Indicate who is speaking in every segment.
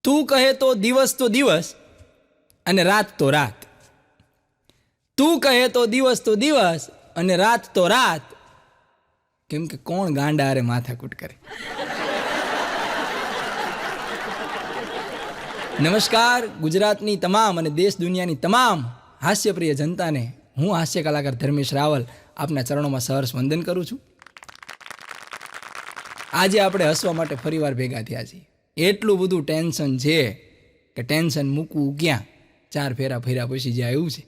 Speaker 1: તું કહે તો દિવસ અને રાત તો રાત. તું કહે તો દિવસ અને રાત તો રાત. કેમ કે કોણ ગાંડા અરે માથાકૂટ કરે. નમસ્કાર ગુજરાતની તમામ અને દેશ દુનિયાની તમામ હાસ્યપ્રિય જનતાને હું હાસ્ય કલાકાર ધર્મેશ રાવલ આપના ચરણોમાં સહર્ષ વંદન કરું છું. આજે આપણે હસવા માટે ફરીવાર ભેગા થયા છીએ. એટલું બધું ટેન્શન છે કે ટેન્શન મૂકવું ક્યાં, 4 ફેરા ફર્યા પછી જાય એવું છે.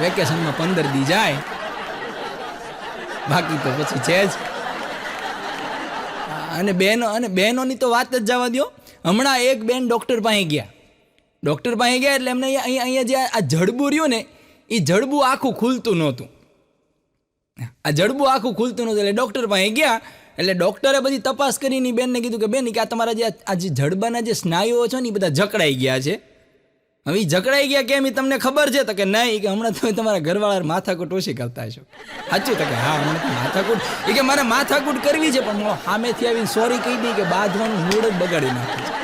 Speaker 1: વેકેશનમાં 15 દી જાય, બાકી તો પછી છે જ. અને બહેનોની તો વાત જ જવા દો. હમણાં એક બેન ડૉક્ટર પાસે ગયા એટલે એમને અહીંયા જે આ જડબું રહ્યું ને એ જડબું આખું ખુલતું નહોતું. એટલે ડૉક્ટર પાસે ગયા એટલે ડૉક્ટરે બધી તપાસ કરીને બેનને કીધું કે બેન કે આ તમારા જે જડબાના જે સ્નાયુઓ છે ને એ બધા જકડાઈ ગયા છે. હવે એ જકડાઈ ગયા કેમ એ તમને ખબર છે? તો કે નહીં, કે હમણાં તમે તમારા ઘરવાળા માથાકૂટ ઓછી કરતા હશો. સાચું? તો કે હા, હમણાં માથાકૂટ એ કે મારે માથાકૂટ કરવી છે, પણ સામેથી આવીને સોરી કહી દઈ કે બાંધવાનું મૂળ જ બગાડી નાખે છે.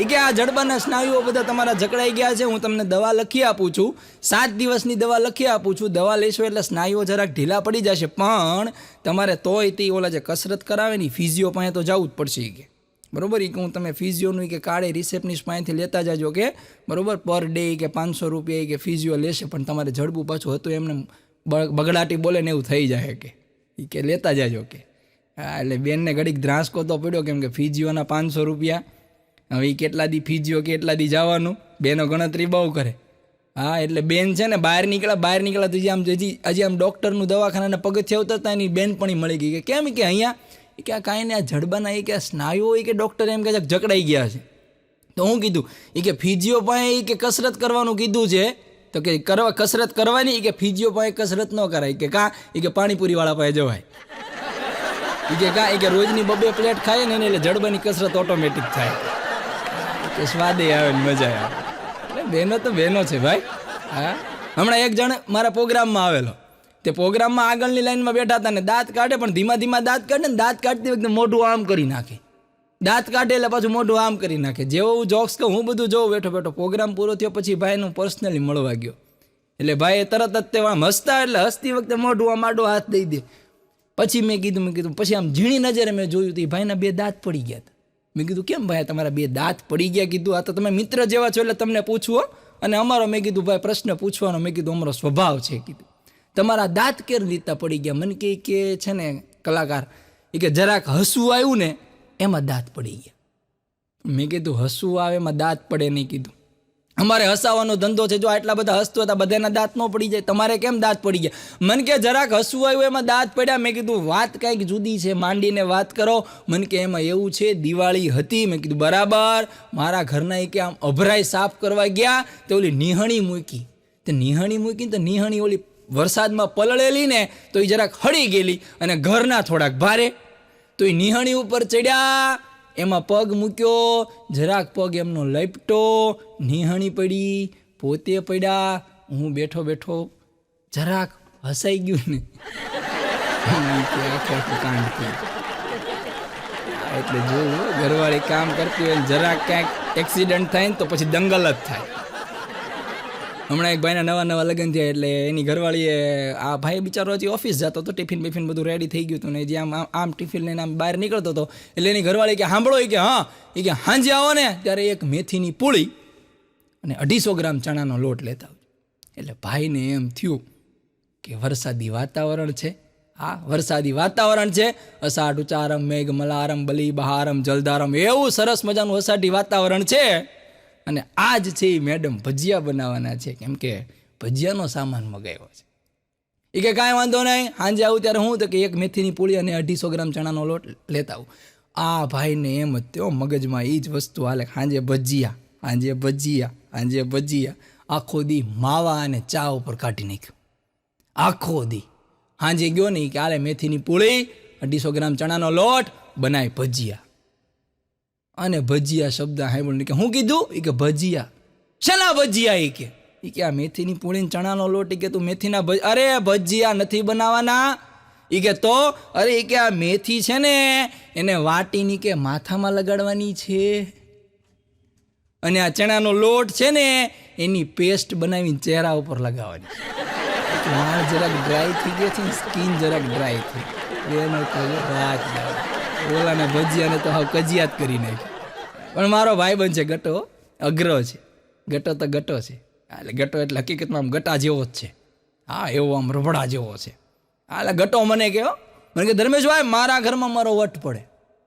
Speaker 1: એ કે આ જડબાના સ્નાયુઓ બધા તમારા જકડાઈ ગયા છે, હું તમને દવા લખી આપું છું, 7 દિવસની દવા લખી આપું છું. દવા લેશો એટલે સ્નાયુઓ જરાક ઢીલા પડી જશે, પણ તમારે તોય તે ઓલા જે કસરત કરાવે ને ફિઝિયો પાસે તો જવું જ પડશે. કે બરોબર, એ કે હું તમે ફિઝિયોનું કે કાળે રિસેપ્શનિસ્ટ પાસેથી લેતા જાજો કે બરોબર, પર ડે કે 500 રૂપિયા કે ફિઝિયો લેશે, પણ તમારે જડબું પાછું હતું એમને બગડાટી બોલે ને એવું થઈ જાય કે એ કે લેતા જાજો કે. હા, એટલે બેનને ઘડીક ધ્રાસકો તો પડ્યો, કેમ કે ફિઝિયોના 500 રૂપિયા. હવે એ કેટલા દી ફિઝિયો કેટલા દી જવાનું, બેનો ગણતરી બહુ કરે. હા, એટલે બેન છે ને બહાર નીકળ્યા તો હજી આમ ડૉક્ટરનું દવાખાનાના પગથિયા ઉતરતા એની બેન પણ મળી ગઈ. કે કેમ? કે અહીંયા કે આ કાંઈ ને આ જડબાના કે સ્નાયુઓ કે ડૉક્ટર એમ કે જકડાઈ ગયા છે. તો હું કીધું કે ફિઝિયો પાસે કે કસરત કરવાનું કીધું છે, તો કે કસરત કરવાની, કે ફિઝિયો પાસે કસરત ન કરાય, કે કાં કે પાણીપુરીવાળા પાસે જવાય. કે કાં કે રોજની 2 પ્લેટ ખાય ને એટલે જડબાની કસરત ઓટોમેટિક થાય, કે સ્વાદે આવે ને મજા આવે. એટલે બહેનો તો બહેનો છે ભાઈ. હા, હમણાં એક જણ મારા પ્રોગ્રામમાં આવેલો, તે પ્રોગ્રામમાં આગળની લાઈનમાં બેઠા હતા ને દાંત કાઢે, પણ ધીમા દાંત કાઢે ને દાંત કાઢતી વખતે મોઢું આમ કરી નાખે. દાંત કાઢે એટલે પાછું મોઢું આમ કરી નાખે. જેવો હું જોક્સ કહું, હું બધું જોઉં બેઠો. પ્રોગ્રામ પૂરો થયો પછી ભાઈનું પર્સનલી મળવા ગયો, એટલે ભાઈ તરત જ તે આમ હસતા, એટલે હસતી વખતે મોઢું આમ આડો હાથ દઈ દે. પછી મેં કીધું પછી આમ ઝીણી નજરે મેં જોયું તો ભાઈના 2 દાંત પડી ગયા હતા. મેં કીધું કેમ ભાઈ તમારા 2 દાંત પડી ગયા? કીધું આ તો તમે મિત્ર જેવા છો એટલે તમને પૂછવું, અને અમારો મેં કીધું ભાઈ પ્રશ્ન પૂછવાનો મેં કીધું અમારો સ્વભાવ છે. કીધું તમારા દાંત કેવી રીતે પડી ગયા? મને કે છે ને કલાકાર એ કે જરાક હસવું આવ્યું ને એમાં દાંત પડી ગયા. મેં કીધું હસવું આવે એમાં દાંત પડે નહીં. કીધું અમારે હસાવાનો ધંધો છે, જો આટલા બધા હસતો હતા બધાના દાંત ન પડી જાય, તમારે કેમ દાંત પડી ગયા? મને કે જરાક હસવું આવ્યું એમાં દાંત પડ્યા. મેં કીધું વાત કાંઈક જુદી છે, માંડીને વાત કરો. મને કે એમાં એવું છે દિવાળી હતી. મેં કીધું બરાબર. મારા ઘરના કે આમ અભરાઈ સાફ કરવા ગયા તો ઓલી નિહણી મૂકી, તો નિહણી ઓલી વરસાદમાં પલળેલી ને તો એ જરાક હળી ગયેલી, અને ઘરના થોડાક ભારે, તો એ નિહણી ઉપર ચડ્યા, એમાં પગ મૂક્યો, જરાક પગ એમનો લપટો, નિહણી પડી, પોતે પડ્યા, હું બેઠો જરાક હસાઈ ગયું ને આખે કાંડ થયું. એટલે જોવું, ઘરવાળી કામ કરતી હોય જરાક ક્યાંક એક્સિડન્ટ થાય ને તો પછી દંગલ જ થાય. હમણાં એક ભાઈના નવા લગ્ન થયા, એટલે એની ઘરવાળીએ, આ ભાઈ બિચારો હજી ઓફિસ જતો હતો, ટિફિન બધું રેડી થઈ ગયું હતું ને જે આમ ટિફિન લઈને આમ બહાર નીકળતો હતો, એટલે એની ઘરવાળી કે સાંભળો, કે હા, કે હાંજે આવો ને ત્યારે એક મેથીની પૂળી અને 250 ગ્રામ ચણાનો લોટ લેતા આવજો. એટલે ભાઈને એમ થયું કે વરસાદી વાતાવરણ છે. હા, વરસાદી વાતાવરણ છે, અષાઢ ઉચારમ મેઘ મલારમ બલી બહારમ જલધારમ, એવું સરસ મજાનું અષાઢી વાતાવરણ છે. અને આજ છે એ મેડમ ભજીયા બનાવવાના છે, કેમ કે ભજીયાનો સામાન મગાવ્યો છે. એ કે કાંઈ વાંધો નહીં, સાંજે આવું ત્યારે હું તો કે એક મેથીની પૂળી અને 250 ગ્રામ ચણાનો લોટ લેતા આવું. આ ભાઈને એમ જ થયો મગજમાં એ જ વસ્તુ હાલે, સાંજે ભજીયા. આખો દી માવા અને ચા ઉપર કાઢી નાખ્યું. આખો દી સાંજે ગયો નહીં કે હાલે મેથીની પૂળી, 250 ગ્રામ ચણાનો લોટ, બનાય ભજીયા. અને ભજીયા શબ્દ સાંભળીને કે હું કીધું? કે ભજીયા. શેના ભજીયા? કે આ મેથીની પૂળીને ચણાનો લોટ, કે તું મેથીના અરે ભજીયા નથી બનાવવાના. એ કે તો અરે એ કે આ મેથી છે ને એને વાટીની કે માથામાં લગાડવાની છે, અને આ ચણાનો લોટ છે ને એની પેસ્ટ બનાવીને ચહેરા ઉપર લગાવવાની. વાળ જરાક ડ્રાય થઈ ગયા છે ને સ્કિન જરાક ડ્રાય થઈ એનો વાત. ઓલાના ભજીયાને તો હાવ કજિયાત કરી નાખી. પણ મારો ભાઈબંધ છે ગટો, અઘરો છે. ગટો તો ગટો છે. એટલે ગટો એટલે હકીકતમાં આમ ગટા જેવો જ છે. હા, એવો આમ રબડા જેવો છે. એટલે ગટો મને કહો, મને કે ધર્મેશભાઈ મારા ઘરમાં મારો વટ પડે.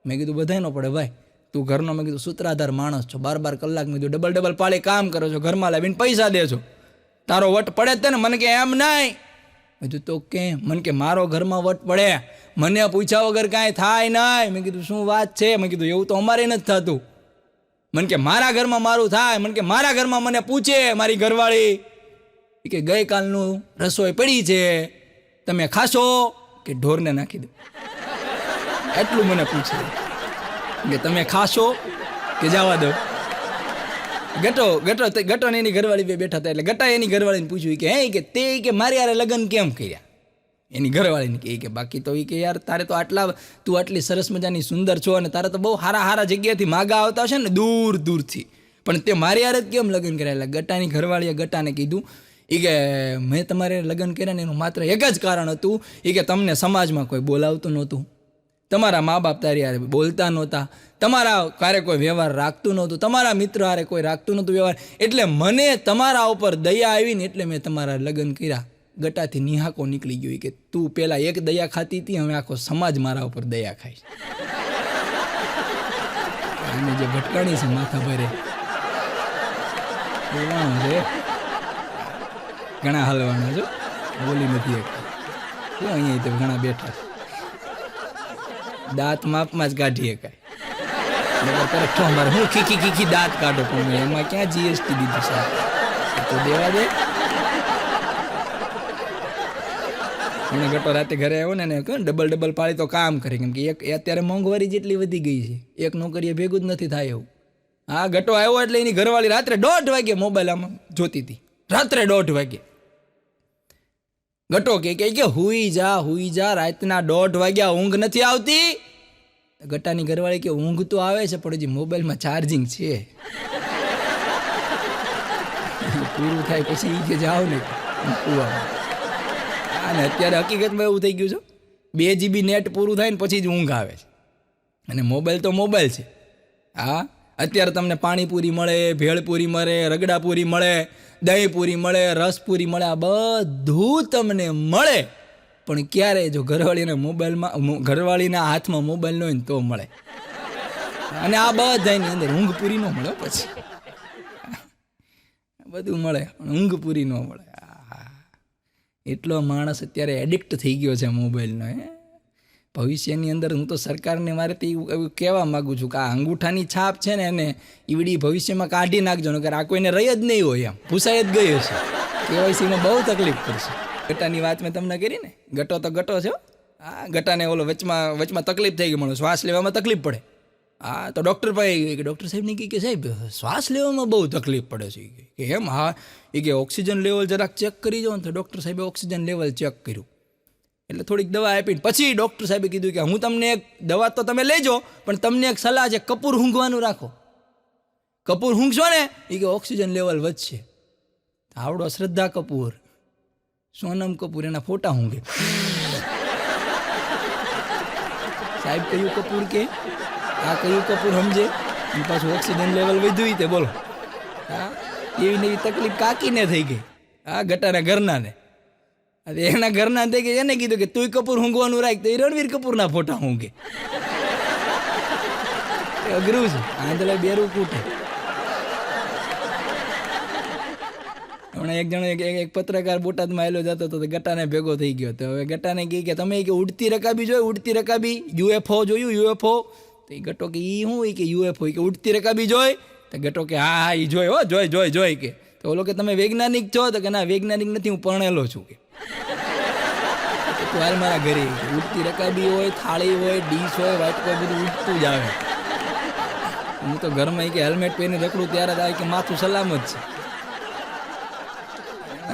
Speaker 1: મેં કીધું બધાય ન પડે ભાઈ, તું ઘરનો મેં કીધું સૂત્રાધાર માણસ છો, 12 કલાક મેં કીધું ડબલ પાળી કામ કરો છો, ઘરમાં લાવીને પૈસા દે છો, તારો વટ પડે જ ને? મને કે એમ નહીં. મેં કીધું તો કેમ? મને કે મારો ઘરમાં વટ પડે, મને પૂછ્યા વગર કાંઈ થાય નહીં. મેં કીધું શું વાત છે? મેં કીધું એવું તો અમારે નથી થતું. મને કે મારા ઘરમાં મારું થાય. મને કે મારા ઘરમાં મને પૂછે મારી ઘરવાળી કે ગઈકાલનું રસોઈ પડી છે, તમે ખાશો કે ઢોરને નાખી દો? એટલું મને પૂછે કે તમે ખાશો કે જવા દો. ગટો ને એની ઘરવાળી બે બેઠા હતા. એટલે ગટા એની ઘરવાળીને પૂછ્યું કે હે કે તે કે મારી યારે લગ્ન કેમ કર્યા? એની ઘરવાળીને કે બાકી તો કે યાર તારે તો તું આટલી સરસ મજાની સુંદર છો અને તારે તો બહુ હારા જગ્યાએથી માગા આવતા છે ને દૂર દૂરથી, પણ તે મારી યારે જ કેમ લગ્ન કર્યા? એટલે ગટાની ઘરવાળીએ ગટાને કીધું એ કે મેં તમારે લગ્ન કર્યા ને એનું માત્ર એક જ કારણ હતું એ કે તમને સમાજમાં કોઈ બોલાવતું નહોતું, તમારા મા બાપ તારી હારે બોલતા નહોતા, તમારા કારે કોઈ વ્યવહાર રાખતું નહોતું, તમારા મિત્ર હારે કોઈ રાખતું નહોતું વ્યવહાર, એટલે મને તમારા ઉપર દયા આવી ને એટલે મેં તમારા લગ્ન કર્યા. ગટાથી નિહાકો નીકળી ગયો કે તું પહેલાં એક દયા ખાતી હતી, હવે આખો સમાજ મારા ઉપર દયા ખાય. અને જે ભટકાણી છે માથા ભરે બોલાણું છે, ઘણા હાલવાના છો, બોલી નથી એકતા. અહીંયા તો ઘણા બેઠા છે, દાંત માપમાં જ કાઢીએ કાંઈ મારે હું ખીખી દાંત કાઢો, પણ એમાં ક્યાં જીએસટી દીધું સાહેબ? તો દેવા દે. મને ગટો રાતે ઘરે આવ્યો ને કહે ડબલ પાળી તો કામ કરે, કેમ કે અત્યારે મોંઘવારી જેટલી વધી ગઈ છે, એક નોકરીએ ભેગું જ નથી થાય એવું. હા, ગટો આવ્યો એટલે એની ઘરવાળી રાત્રે 1:30 વાગે મોબાઈલ આમાં જોતી હતી, રાત્રે 1:30 વાગે. ગટો કે હુઈ જા રાતના 1:30 વાગ્યા ઊંઘ નથી આવતી? ગટાની ઘરવાળી કે ઊંઘ તો આવે છે પણ હજી મોબાઈલમાં ચાર્જિંગ છે, પૂરું થાય પછી કે જાઓ ને કૂવામાં. અને અત્યારે હકીકતમાં એવું થઈ ગયું છે 2 GB નેટ પૂરું થાય ને પછી જ ઊંઘ આવે છે. અને મોબાઈલ તો મોબાઈલ છે. હા, અત્યારે તમને પાણીપુરી મળે, ભેળપુરી મળે, રગડાપુરી મળે, દહીંપુરી મળે, રસપુરી મળે, આ બધું તમને મળે, પણ ક્યારે જો ઘરવાળીના હાથમાં મોબાઈલ ન હોય ને તો મળે. અને આ બધાની અંદર ઊંઘ પૂરી ન મળે, પછી બધું મળે પણ ઊંઘ પૂરી ન મળે. એટલો માણસ અત્યારે એડિક્ટ થઈ ગયો છે મોબાઈલનો. ભવિષ્યની અંદર હું તો સરકારને મારે તો એવું કહેવા માગું છું કે આ અંગૂઠાની છાપ છે ને એને ઈવડી ભવિષ્યમાં કાઢી નાખજો, ને આ કોઈને રહી જ નહીં હોય, એમ પૂછાઈ જ ગયો છે. કેવાયસીમાં બહુ તકલીફ પડશે. ગટાની વાત મેં તમને કરી ને, ગટો તો ગટો છે. હા, ગટાને ઓલો વચમાં તકલીફ થઈ ગઈ, મને શ્વાસ લેવામાં તકલીફ પડે. હા, તો ડૉક્ટર પાસે કે ડૉક્ટર સાહેબને કહે કે સાહેબ શ્વાસ લેવામાં બહુ તકલીફ પડે છે કે એમ? હા, એ કે ઓક્સિજન લેવલ જરાક ચેક કરી જાઓ ને. તો ડૉક્ટર સાહેબે ઓક્સિજન લેવલ ચેક કર્યું એટલે થોડીક દવા આપીને પછી ડૉક્ટર સાહેબે કીધું કે હું તમને એક દવા તો તમે લેજો, પણ તમને એક સલાહ છે, કપૂર ઊંઘવાનું રાખો. કપૂર ઊંઘશો ને એ કે ઓક્સિજન લેવલ વધશે. આવડો શ્રદ્ધા કપૂર, સોનમ કપૂર, એના ફોટા ઊંઘે. સાહેબ કયું કપૂર કે આ કયું કપૂર સમજે? અને પાછું ઓક્સિજન લેવલ વધ્યું તે બોલો. હા, એવી નવી તકલીફ કાકીને થઈ ગઈ. હા, ગટાના ઘરનાને. એના ઘરના થઈ ગઈ, એને કીધું કે તું કપૂર ઊંઘવાનું રાખ, તો એ રણવીર કપૂરના ફોટા ઊંઘે. અઘરું છે, આંધળે બેરું કૂટે. હમણાં એક જણો એક પત્રકાર બોટાદમાં આવેલો જતો હતો, ગટાને ભેગો થઈ ગયો. તો હવે ગટાને કહે કે તમે કે ઉડતી રકાબી જોઈ? ઉડતી રકાબી UFO જોયું? UFO? તો એ ગટો કે એ શું કે UFO કે ઉડતી રકાબી જોઈ? તો ગટો કે હા એ જોઈ, હો જોઈ કે. તો ઓલો કે તમે વૈજ્ઞાનિક છો? તો કે ના વૈજ્ઞાનિક નથી, હું પરણેલો છું કે. તું હાલ મારા ઘરે, ઉડતી રકાબી હોય, થાળી હોય, ડીશ હોય, વાટકો હોય, બધું ઉડતું જ આવે. હું તો ઘરમાં કે હેલ્મેટ પહેરીને રખડું ત્યારે જ આવે કે માથું સલામત છે.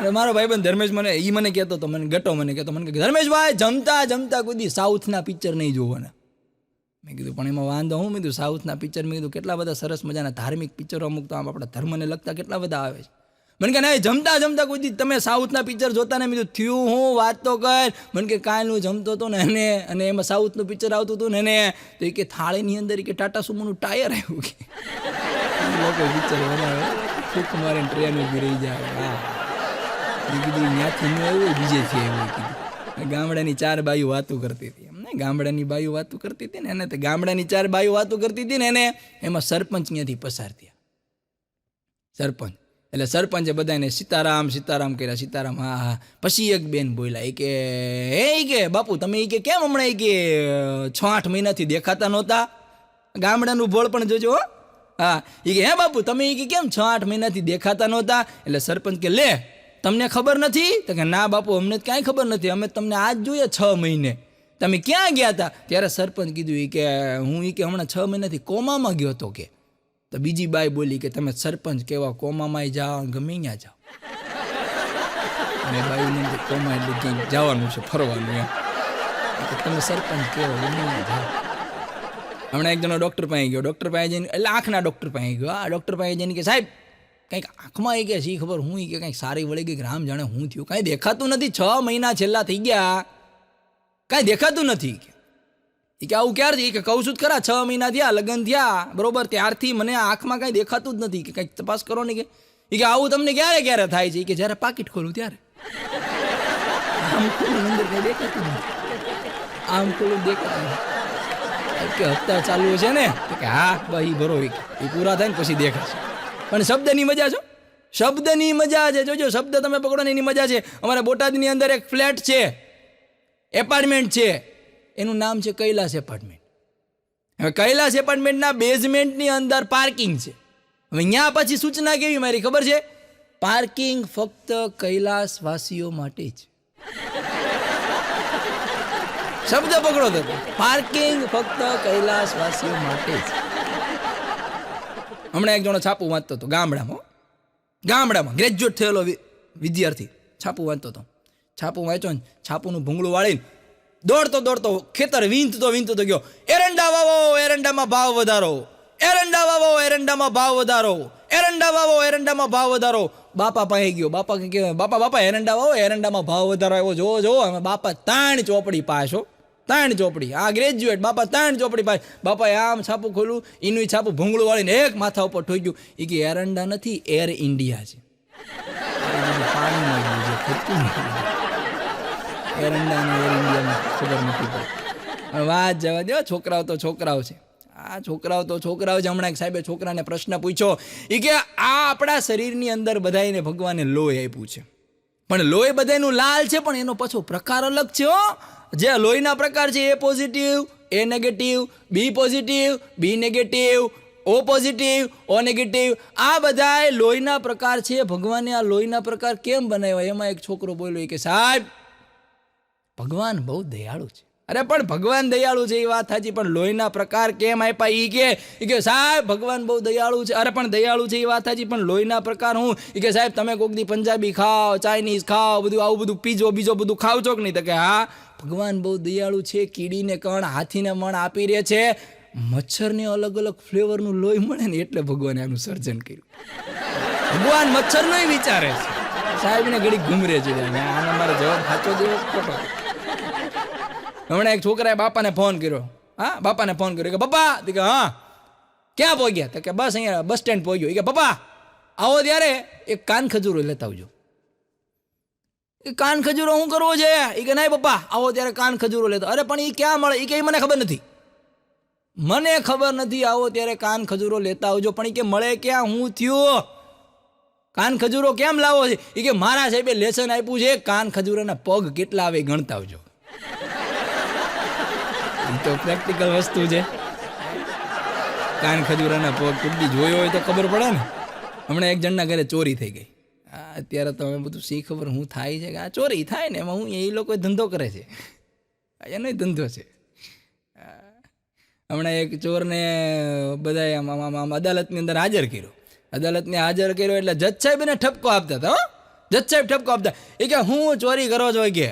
Speaker 1: અને મારો ભાઈબંધ ધર્મેશ મને કહેતો હતો, મને ગટો મને કહેતો, મને કે ધર્મેશભાઈ જમતા જમતા કોઈ દી સાઉથના પિક્ચર નહીં જોવાના. મેં કીધું પણ એમાં વાંધો હું? મેં કીધું સાઉથના પિક્ચર, મેં કીધું કેટલા બધા સરસ મજાના ધાર્મિક પિક્ચરો અમુક તો આમ આપણા ધર્મને લગતા કેટલા બધા આવે છે. મને કે નહીં જમતા જમતા કોઈ દી તમે સાઉથના પિક્ચર જોતા ને? મેં કીધું થયું હું વાત તો કર. મને કે કાલ હું જમતો હતો ને એને, અને એમાં સાઉથનું પિક્ચર આવતું હતું ને એને, તો એ કે થાળીની અંદર કે ટાટા સુમોનું ટાયર આવ્યું કે લોકો પિક્ચર બનાવે ફૂક મારે ટ્રેન ઉભી રહી જાય. હા એ કીધું ત્યાંથી ન આવ્યું બીજેથી આવ્યું કીધું. ગામડાની 4 બાયું વાતું કરતી હતી એમને, ગામડાની બાયું વાતું કરતી હતી ને એને, તો ગામડાની 4 બાયું વાતું કરતી હતી ને એને, એમાં સરપંચ ત્યાંથી પસાર થયા. સરપંચ એટલે સરપંચે બધાને સીતારામ સીતારામ કર્યા, સીતારામ હા હા. પછી એક બેન બોલ્યા, એ કે બાપુ તમે એ કે કેમ હમણાં એ કે 6-8 મહિનાથી દેખાતા નહોતા? ગામડાનું બોળ પણ જોજો. હા એ કે હે બાપુ તમે એ કે કેમ 6-8 મહિનાથી દેખાતા નહોતા? એટલે સરપંચ કે લે તમને ખબર નથી? તો કે ના બાપુ અમને કાંઈ ખબર નથી, અમે તમને આજ જોઈએ 6 મહિને. તમે ક્યાં ગયા હતા? ત્યારે સરપંચ કીધું એ કે હું એ કે હમણાં 6 મહિનાથી કોમામાં ગયો હતો કે. તો બીજી બાઈ બોલી કે તમે સરપંચ કેવા કોમામાં જાઓ ગમે ત્યાં જાઓ. અને બાઈ કોમા એટલે ક્યાંક જવાનું છે, ફરવાનું એમ. તમે સરપંચ કેવો ગમે ત્યાં જાઓ. હમણાં એક જણો ડૉક્ટર પાસે ગયો, ડૉક્ટર પાસે જઈને એટલે આંખના ડૉક્ટર પાસે ગયો. આ ડૉક્ટર પાસે જઈને કે સાહેબ કંઈક આંખમાં એ કે શી ખબર હું કે કંઈક સારી વળી ગઈ, રામ જાણે હું થયું, કાંઈ દેખાતું નથી, 6 મહિના છેલ્લા થઈ ગયા, કાંઈ દેખાતું નથી. એ કે આવું ક્યારથી? કે કહું છું ખરા 6 મહિના થયા, લગ્ન થયા બરોબર, ત્યારથી મને આંખમાં કાંઈ દેખાતું જ નથી, કે કંઈક તપાસ કરો ને. કે આવું તમને ક્યારે ક્યારે થાય છે? કે જ્યારે પાકીટ ખોલું ત્યારે. આમ ખોલું અંદર કંઈ દેખાતું નથી, આમ ખોલું દેખાતું નથી. કે હપ્તા ચાલુ છે ને? કે હા ભાઈ ભરો, એ પૂરા થાય ને પછી દેખાશે. પણ શબ્દની મજા છો, શબ્દની મજા છે. જોજો શબ્દ તમે પકડો ને એની મજા છે. અમારા બોટાદની અંદર એક ફ્લેટ છે, એપાર્ટમેન્ટ છે, એનું નામ છે કૈલાસ એપાર્ટમેન્ટ. હવે કૈલાસ એપાર્ટમેન્ટના બેઝમેન્ટની અંદર પાર્કિંગ છે. હવે ત્યાં પછી સૂચના કેવી મારી ખબર છે? પાર્કિંગ ફક્ત કૈલાસવાસીઓ માટે જ. શબ્દ પકડો તો, પાર્કિંગ ફક્ત કૈલાસવાસીઓ માટે જ. હમણાં એક જણો છાપું વાંચતો હતો ગામડામાં ગ્રેજ્યુએટ થયેલો વિદ્યાર્થી છાપું વાંચતો હતો. છાપું વાંચ્યો ને છાપુનું ભૂંગળું વાળીને દોડતો ખેતર વીંધતો ગયો, એરંડા વાવો એરંડામાં ભાવ વધારો, એરંડા વાવો એરંડામાં ભાવ વધારો, એરંડા વાવો એરંડામાં ભાવ વધારો. બાપા પાસે ગયો, બાપા કે બાપા એરંડા વાવો એરંડામાં ભાવ વધારો આવ્યો જોવો. અમે બાપા 3 ચોપડી પાછો, 3 ચોપડી. આ ગ્રેજ્યુએટ બાપા 3 ચોપડી પાસ. બાપાએ આમ છાપું ખોલું, એનું છાપું ભૂંગળું વાળીને એક માથા ઉપર ઠોક્યું. એ કે એરંડા નથી, એર ઇન્ડિયા છે. એરંડા એર ઇન્ડિયામાં ખબર નથી પડતી. વાત જવા દો, છોકરાઓ તો છોકરાઓ છે. આ છોકરાઓ તો છોકરાઓ છે. હમણાં એક સાહેબે છોકરાને પ્રશ્ન પૂછ્યો, એ કે આ આપણા શરીરની અંદર બધાને ભગવાને લોહી આપ્યું છે, પણ લોહી બધાનું લાલ છે, પણ એનો પાછો પ્રકાર અલગ છે. જે લોહીના પ્રકાર છે એ પોઝિટિવ, એ નેગેટિવ, બી પોઝિટિવ, બી નેગેટિવ, ઓ પોઝિટિવ, ઓ નેગેટિવ, આ બધા લોહીના પ્રકાર છે. ભગવાને આ લોહીના પ્રકાર કેમ બનાવ્યા? એમાં એક છોકરો બોલ્યો કે સાહેબ ભગવાન બહુ દયાળુ છે. અરે પણ ભગવાન દયાળુ છે એ વાત સાચી, પણ લોહીના પ્રકાર કેમ આપ્યા? એ કે સાહેબ ભગવાન બહુ દયાળુ છે. અરે પણ દયાળુ છે એ વાત સાચી, પણ લોહીના પ્રકાર હું? એ કે સાહેબ તમે કોક દી પંજાબી ખાઓ, ચાઇનીઝ ખાઓ, બધું આવું બધું પીજો બીજો બધું ખાવ છો કે નહીં? તો કે હા ભગવાન બહુ દયાળુ છે. કીડીને કણ, હાથીને મણ આપી રહે છે, મચ્છરને અલગ અલગ ફ્લેવરનું લોહી મળે ને એટલે ભગવાને આનું સર્જન કર્યું. ભગવાન મચ્છરનો વિચારે છે. સાહેબને ઘડી ઘૂમરે છે. આનો મારે જવાબ સાચો દેવો ખોટો? હમણાં એક છોકરાએ બાપાને ફોન કર્યો. હા બાપાને ફોન કર્યો કે પપ્પા, કે હા ક્યાં પહોંચ્યા? તો કે બસ અહીંયા બસ સ્ટેન્ડ પહોંચ્યો. એ કે પપ્પા આવો ત્યારે એક કાન ખજૂરો લેતા આવજો. એ કાન ખજૂરો શું કરવો છે? એ કે નહીં પપ્પા આવો ત્યારે કાન ખજૂરો લેતા. અરે પણ એ ક્યાં મળે? એ કે મને ખબર નથી, મને ખબર નથી. આવો ત્યારે કાન ખજૂરો લેતા આવજો. પણ એ કે મળે ક્યાં? હું થયું? કાન ખજૂરો કેમ લાવો છે? એ કે મારા સાહેબે લેસન આપ્યું છે, કાન ખજૂરોના પગ કેટલા આવે ગણતા આવજો. તો પ્રેક્ટિકલ વસ્તુ છે. કાન ખજૂરાના પગ કુડી જોયો હોય તો ખબર પડે ને. હમણાં એક જણના ઘરે ચોરી થઈ ગઈ. અત્યારે તો હવે બધું શી ખબર હું થાય છે કે આ ચોરી થાય ને એમાં હું એ લોકો ધંધો કરે છે, એનો ધંધો છે. હમણાં એક ચોરને બધાએ આમ અદાલતની અંદર હાજર કર્યો. અદાલતને હાજર કર્યો એટલે જજ સાહેબ એને ઠપકો આપતા હતા. જજ સાહેબ ઠપકો આપતા એ કે હું ચોરી કરો છો કે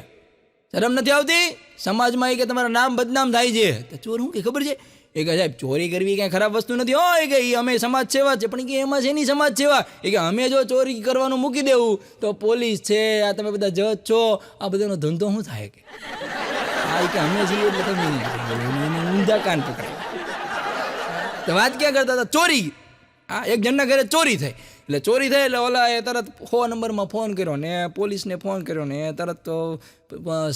Speaker 1: શરમ નથી આવતી સમાજમાં એ કે તમારું નામ બદનામ થાય છે તો ચોર શું કે ખબર છે એ કે સાહેબ ચોરી કરવી કાંઈ ખરાબ વસ્તુ નથી હોય કે એ અમે સમાજ સેવા છે પણ કે એમાં છે એની સમાજ સેવા એ કે અમે જો ચોરી કરવાનું મૂકી દેવું તો પોલીસ છે આ તમે બધા જજ છો આ બધાનો ધંધો શું થાય કે હા કે અમે છીએ એટલે તમે ઊંધા કાન પકડાય તો વાત ક્યાં કરતા હતા ચોરી હા એક જણના ઘરે ચોરી થઈ એટલે ચોરી થઈ એટલે ઓલા એ તરત 100 નંબરમાં ફોન કર્યો ને પોલીસને ફોન કર્યો ને તરત તો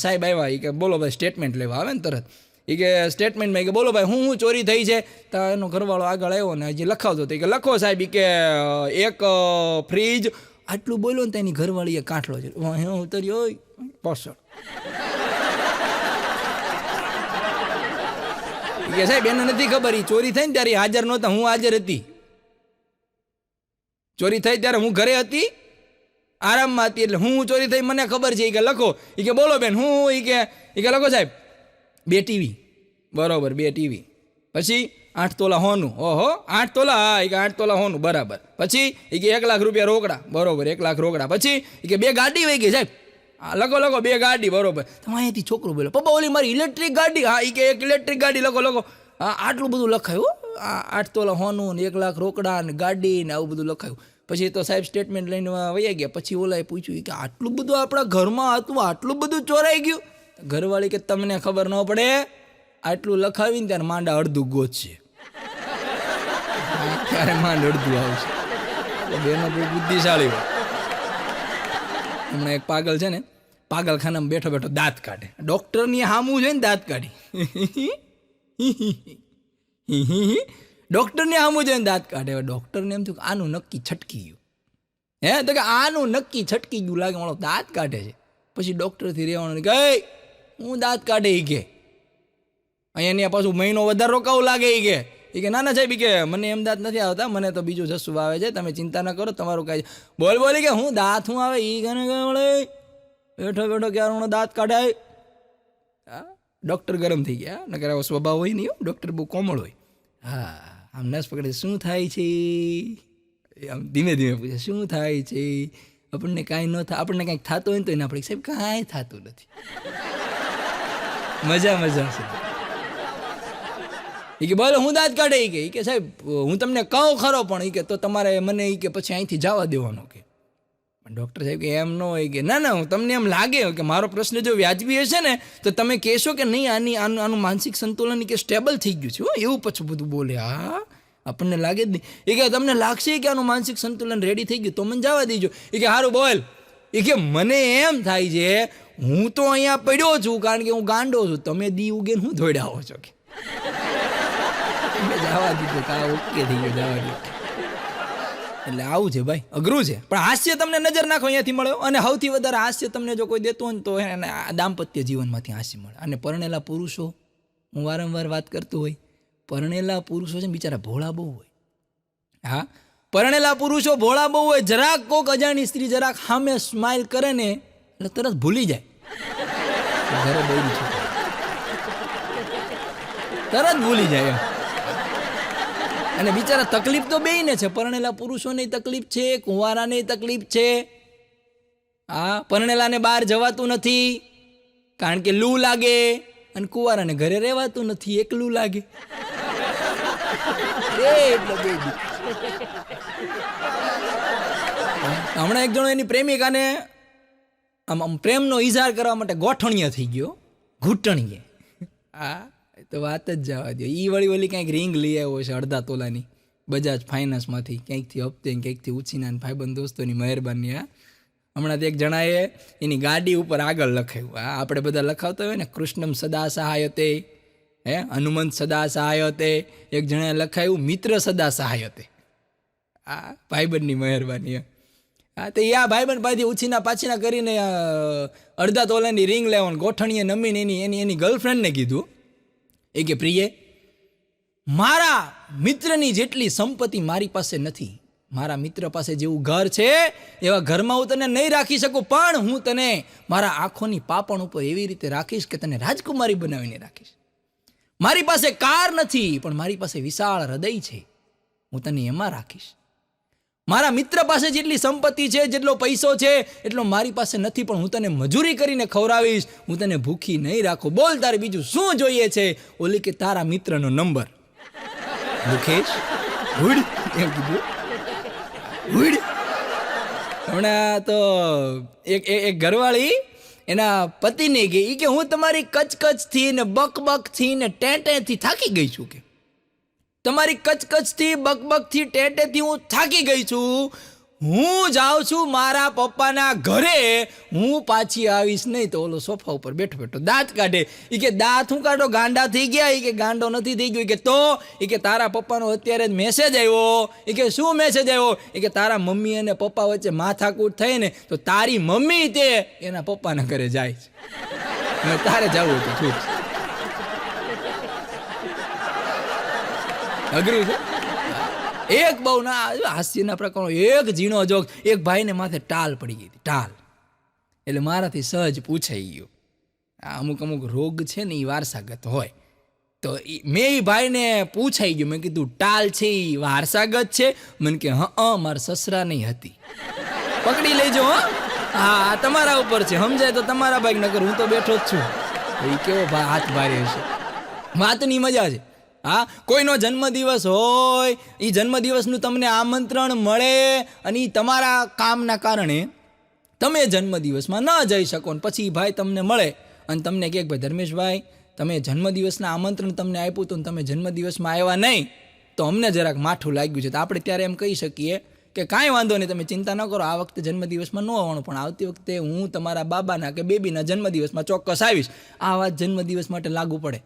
Speaker 1: સાહેબ આવ્યા એ કે બોલો ભાઈ સ્ટેટમેન્ટ લેવા આવે ને તરત એ કે સ્ટેટમેન્ટમાં કે બોલો ભાઈ હું ચોરી થઈ છે તો એનો ઘરવાળો આગળ આવ્યો ને હજી લખાવતો હતો કે લખો સાહેબ એ કે એક ફ્રીજ આટલું બોલ્યો ને તો એની ઘરવાળીએ કાંઠલો છે હું ઉતર્યો પાછળ કે સાહેબ એને નથી ખબર એ ચોરી થઈ ને ત્યારે હાજર નહોતા હું હાજર હતી ચોરી થઈ ત્યારે હું ઘરે હતી આરામમાં હતી એટલે હું ચોરી થઈ મને ખબર છે એ કે લખો એ કે બોલો બેન હું એ કે લખો સાહેબ 2 ટીવી બરાબર 2 ટીવી પછી 8 તોલા હોનું ઓહો 8 તોલા હા એ કે 8 તોલા હોનું બરાબર પછી એ કે 1 લાખ રૂપિયા રોકડા બરાબર 1 લાખ રોકડા પછી એ કે 2 ગાડી વહી ગઈ સાહેબ લખો 2 ગાડી બરાબર તો અહીંયાથી છોકરો બોલો પપ્પા ઓલી મારી ઇલેક્ટ્રિક ગાડી હા એ કે 1 ઇલેક્ટ્રિક ગાડી લખો હા આટલું બધું લખાયું 8 તોલા હોનું ને 1 લાખ રોકડા ને ગાડી ને આવું બધું લખાયું પછી તો સાહેબ સ્ટેટમેન્ટ લઈને વયા ગયા પછી ઓલાએ પૂછ્યું કે આટલું બધું આપણા ઘરમાં હતું આટલું બધું ચોરાઈ ગયું ઘરવાળી કે તમને ખબર ન પડે આટલું લખાવીને ત્યારે માંડા અડધું ગોતશે ત્યારે માંડ અડધું આવશે બેનો બહુ બુદ્ધિશાળી હોય હમણાં એક પાગલ છે ને પાગલખાનામાં બેઠો બેઠો દાંત કાઢે ડૉક્ટરની હામું છે ને દાંત કાઢી ડૉક્ટરની હામું છે ને દાંત કાઢે ડૉક્ટરને એમ થયું કે આનું નક્કી છટકી ગયું હે તો કે આનું નક્કી છટકી ગયું લાગે મારો દાંત કાઢે છે પછી ડૉક્ટરથી રહેવાનું કે હું દાંત કાઢે એ કે અહીંયા પાછું મહિનો વધારે રોકાવું લાગે એ કે ના સાહેબ કે મને એમ દાંત નથી આવતા મને તો બીજું જસું આવે છે તમે ચિંતા ન કરો તમારું કાંઈ બોલી કે હું દાંત હું આવે એ ગણે વળે બેઠો બેઠો ક્યારે દાંત કાઢાય હા ડૉક્ટર ગરમ થઈ ગયા નકર આવો સ્વભાવ હોય નહીં ડૉક્ટર બહુ કોમળ હોય હા આમ નસ પકડે શું થાય છે આમ ધીમે ધીમે પૂછે શું થાય છે આપણને કાંઈ ન થાય આપણને કાંઈક થતું હોય ને તો એને આપણે સાહેબ કાંઈ થતું નથી મજા છે એ કે બોલો હું દાંત કાઢે એ કે સાહેબ હું તમને કહું ખરો પણ એ કે તો તમારે મને એ કે પછી અહીંથી જવા દેવાનો કે ડૉક્ટર સાહેબ કે એમ ન હોય કે ના હું તમને એમ લાગે કે મારો પ્રશ્ન જો વ્યાજબી હશે ને તો તમે કહેશો કે નહીં આનું માનસિક સંતુલન કે સ્ટેબલ થઈ ગયું છે એવું પછી બધું બોલે હા આપણને લાગે જ નહીં એ કે તમને લાગશે કે આનું માનસિક સંતુલન રેડી થઈ ગયું તો મને જવા દેજો એ કે સારું બોલ એ કે મને એમ થાય છે હું તો અહીંયા પડ્યો છું કારણ કે હું ગાંડો છું તમે દી ઉગે હું દોડ્યા છો કે જવા દીધું કા ઓકે થઈ ગયો જવા દીધું એટલે આવું છે ભાઈ અઘરું છે પણ હાસ્ય તમને નજર નાખો અહીંયાથી મળ્યો અને સૌથી વધારે હાસ્ય તમને જો કોઈ દેતું હોય ને તો એને દાંપત્ય જીવનમાંથી હાસ્ય મળે અને પરણેલા પુરુષો હું વારંવાર વાત કરતો હોય પરણેલા પુરુષો છે ને બિચારા ભોળા બહુ હોય હા પરણેલા પુરુષો ભોળા બહુ હોય જરાક કોક અજાણી સ્ત્રી જરાક સામે સ્માઇલ કરે ને એટલે તરત ભૂલી જાય ઘરે બૈરી છે તરત ભૂલી જાય અને બિચારા તકલીફ તો બેયને છે પરણેલા પુરુષોની તકલીફ છે કુંવારાની તકલીફ છે હા પરણેલાને બહાર જવાતું નથી કારણ કે લૂ લાગે અને કુંવારાને ઘરે રહેવાતું નથી એકલું લાગે હમણાં એક જણો એની પ્રેમિકાને આમ પ્રેમનો ઇઝહાર કરવા માટે ગોઠણીય થઈ ગયો ઘૂંટણીએ હા તો વાત જ જવા દો એ વળી કંઈક રિંગ લઈ આવ્યો છે 1.5 તોલાની બજાજ ફાઇનાન્સમાંથી ક્યાંકથી હપ્તે ક્યાંકથી ઉછીના ભાઈબંધ દોસ્તોની મહેરબાની હા હમણાં એક જણાએ એની ગાડી ઉપર આગળ લખાયું હા આપણે બધા લખાવતા હોય ને કૃષ્ણમ સદા સહાયતે હે હનુમંત સદા સહાયતે એક જણાએ લખાયું મિત્ર સદા સહાયતે હા ભાઈબંધની મહેરબાની હા તો આ ભાઈબંધ પાસેથી ઉછીના પાછીના કરીને 1.5 તોલાની રિંગ લેવાનું ગોઠણીએ નમીને એની ગર્લફ્રેન્ડને કીધું એ કે પ્રિય મારા મિત્રની જેટલી સંપત્તિ મારી પાસે નથી મારા મિત્ર પાસે જેવું ઘર છે એવા ઘરમાં હું તને નહીં રાખી શકું પણ હું તને મારા આંખોની પાપણ ઉપર એવી રીતે રાખીશ કે તને રાજકુમારી બનાવીને રાખીશ મારી પાસે કાર નથી પણ મારી પાસે વિશાળ હૃદય છે હું તને એમાં રાખીશ મારા મિત્ર પાસે જેટલી સંપત્તિ છે, જેટલો પૈસો છે, એટલો મારી પાસે નથી, પણ હું તને મજૂરી કરીને ખવડાવીશ, હું તને ભૂખી નહીં રાખું. બોલ તારે બીજું શું જોઈએ છે? ઓલી કે તારા મિત્રનો નંબર. મુકેશ હુડ એમ કીધું. હુડ. હમણાં તો એક ઘરવાળી એના પતિને ગઈ કે હું તમારી કચકચથી ને બકબકથી ને ટેટેથી થાકી ગઈ છું. કે તમારી કચકચથી બકબકથી ટેટેથી હું થાકી ગઈ છું, હું જાઉં છું મારા પપ્પાના ઘરે, હું પાછી આવીશ નહીં. તો ઓલો સોફા ઉપર બેઠો બેઠો દાંત કાઢે. એ કે દાંત હું કાઢો, ગાંડા થઈ ગયા? એ કે ગાંડો નથી થઈ ગયો. કે તો એ કે તારા પપ્પાનો અત્યારે જ મેસેજ આવ્યો. એ કે શું મેસેજ આવ્યો? એ કે તારા મમ્મી અને પપ્પા વચ્ચે માથાકૂટ થઈ ને તો તારી મમ્મી તે એના પપ્પાના ઘરે જાય છે, અને તારે જવું તો છૂટ. અઘરું છે. એક બહુ ના હાસ્યના પ્રકારનો એક ઝીણો જોક. એક ભાઈને માથે ટાલ પડી ગઈ હતી, ટાલ. એટલે મારાથી સહજ પૂછાઈ ગયું. આ અમુક રોગ છે ને એ વારસાગત હોય. તો મેં એ ભાઈને પૂછાઈ ગયું. મેં કીધું ટાલ છે એ વારસાગત છે? મને કે મારા સસરા નહીં હતી. પકડી લેજો. હા તમારા ઉપર છે, સમજાય તો તમારા ભાઈ નકર હું તો બેઠો જ છું. એ કેવો હાથ ભારે હશે. વાતની મજા છે. હા, કોઈનો જન્મદિવસ હોય, એ જન્મદિવસનું તમને આમંત્રણ મળે અને એ તમારા કામના કારણે તમે જન્મદિવસમાં ન જઈ શકો, ને પછી ભાઈ તમને મળે અને તમને કહે ભાઈ ધર્મેશભાઈ, તમે જન્મદિવસના આમંત્રણ તમને આપ્યું હતું ને તમે જન્મદિવસમાં આવ્યા નહીં, તો અમને જરાક માઠું લાગ્યું છે. તો આપણે ત્યારે એમ કહી શકીએ કે કાંઈ વાંધો નહીં, તમે ચિંતા ન કરો, આ વખતે જન્મદિવસમાં ન આવવાનું, પણ આવતી વખતે હું તમારા બાબાના કે બેબીના જન્મદિવસમાં ચોક્કસ આવીશ. આ વાત જન્મદિવસ માટે લાગુ પડે.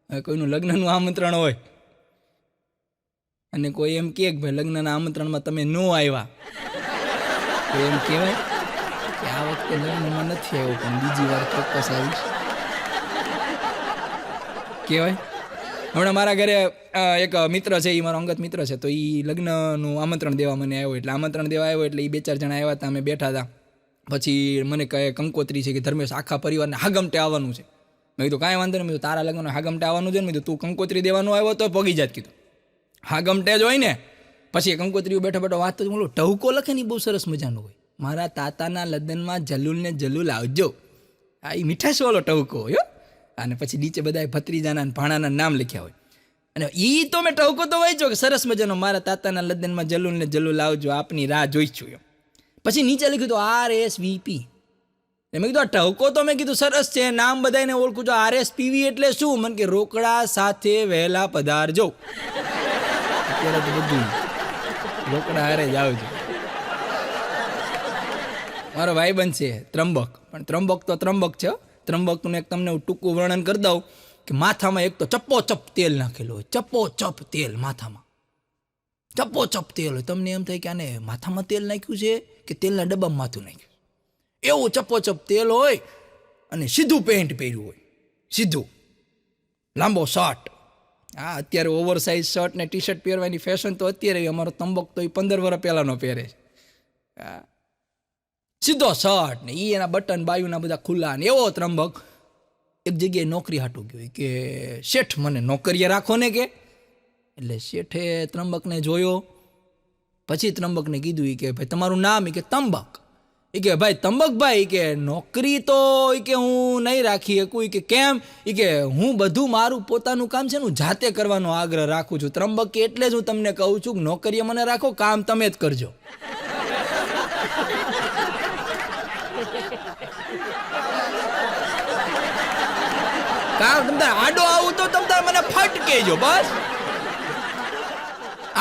Speaker 1: કોઈનું લગ્નનું આમંત્રણ હોય અને કોઈ એમ કહે કે ભાઈ લગ્નના આમંત્રણમાં તમે ન આવ્યા, તો એમ કહેવાય કે આ વખતે લગ્નમાં નથી આવ્યો પણ બીજી વાર ચોક્કસ આવીશ, કહેવાય. હમણાં મારા ઘરે એક મિત્ર છે, એ મારો અંગત મિત્ર છે, તો એ લગ્નનું આમંત્રણ દેવા મને આવ્યો. એટલે આમંત્રણ દેવા આવ્યો એટલે એ 2-4 જણા આવ્યા હતા, અમે બેઠા હતા. પછી મને કહે કંકોત્રી છે કે ધર્મેશ આખા પરિવારને હાગમટે આવવાનું છે. મેં કીધું કાંઈ વાંધો નહીં, મેં તારા લગ્નનો હાગમટે આવવાનું છે ને, મેં કીધું તું કંકોત્રી દેવાનું આવ્યો તો પગી જાત. કીધું હાગમટે જ હોય ને. પછી કંકોત્રીઓ બેઠો બેઠો વાત તો બોલો ટહુકો લખે ને બહુ સરસ મજાનું હોય. મારા તાતાના લગ્નમાં જલુલ ને જલુલ આવજો. આ એ મીઠાશવાળો ટહુકો હોય. અને પછી નીચે બધા ભત્રીજાના ભાણાના નામ લખ્યા હોય. અને એ તો મેં ટહુકો તો વાંચ્યો કે સરસ મજાનો મારા તાતાના લગ્નમાં જલુલ ને જલુલ આવજો, આપની રાહ જોઈશું એમ. પછી નીચે લખ્યું તો RSVP. મેં કીધું આ ટહુકો તો મેં કીધું સરસ છે, નામ બધાને ઓળખું છો, RSPV એટલે શું? મને કે રોકડા સાથે વહેલા પધારજો. અત્યારે તો બધું રોકડા હારે જ આવજો. મારો ભાઈબંધ છે ત્રંબક, પણ ત્રંબક તો ત્રંબક છે. ત્રંબકનું એક તમને ટૂંકું વર્ણન કરી દઉં કે માથામાં એક તો ચપ્પોચપ તેલ નાખેલું હોય. ચપ્પોચપ તેલ માથામાં, ચપ્પોચપ તેલ હોય. તમને એમ થાય કે આને માથામાં તેલ નાખ્યું છે કે તેલના ડબ્બામાં માથું નાખ્યું. એવું ચપ્પોચપ તેલ હોય અને સીધું પેન્ટ પહેર્યું હોય, સીધું લાંબો શર્ટ. હા, અત્યારે ઓવરસાઇઝ શર્ટ ને ટી શર્ટ પહેરવાની ફેશન તો અત્યારે, અમારો તંબક તો એ 15 વર્ષ પહેલાંનો પહેરે છે. સીધો શર્ટ ને એ એના બટન બાયુના બધા ખુલ્લા ને એવો ત્રંબક. એક જગ્યાએ નોકરી હાટું ગયો કે શેઠ મને નોકરીએ રાખો ને કે. એટલે શેઠે ત્રંબકને જોયો. પછી ત્રંબકને કીધું કે ભાઈ તમારું નામ? એ કે તંબક. એ કે ભાઈ તંબકભાઈ કે નોકરી તો એ કે હું નહીં રાખી શકું. કે કેમ? એ કે હું બધું મારું પોતાનું કામ છે ને હું જાતે કરવાનો આગ્રહ રાખું છું. ત્રંબક કે એટલે જ હું તમને કહું છું કે નોકરીએ મને રાખો, કામ તમે જ કરજો. કામ તમ તારે આડો આવું તો તમ તારે મને ફટકેજો, બસ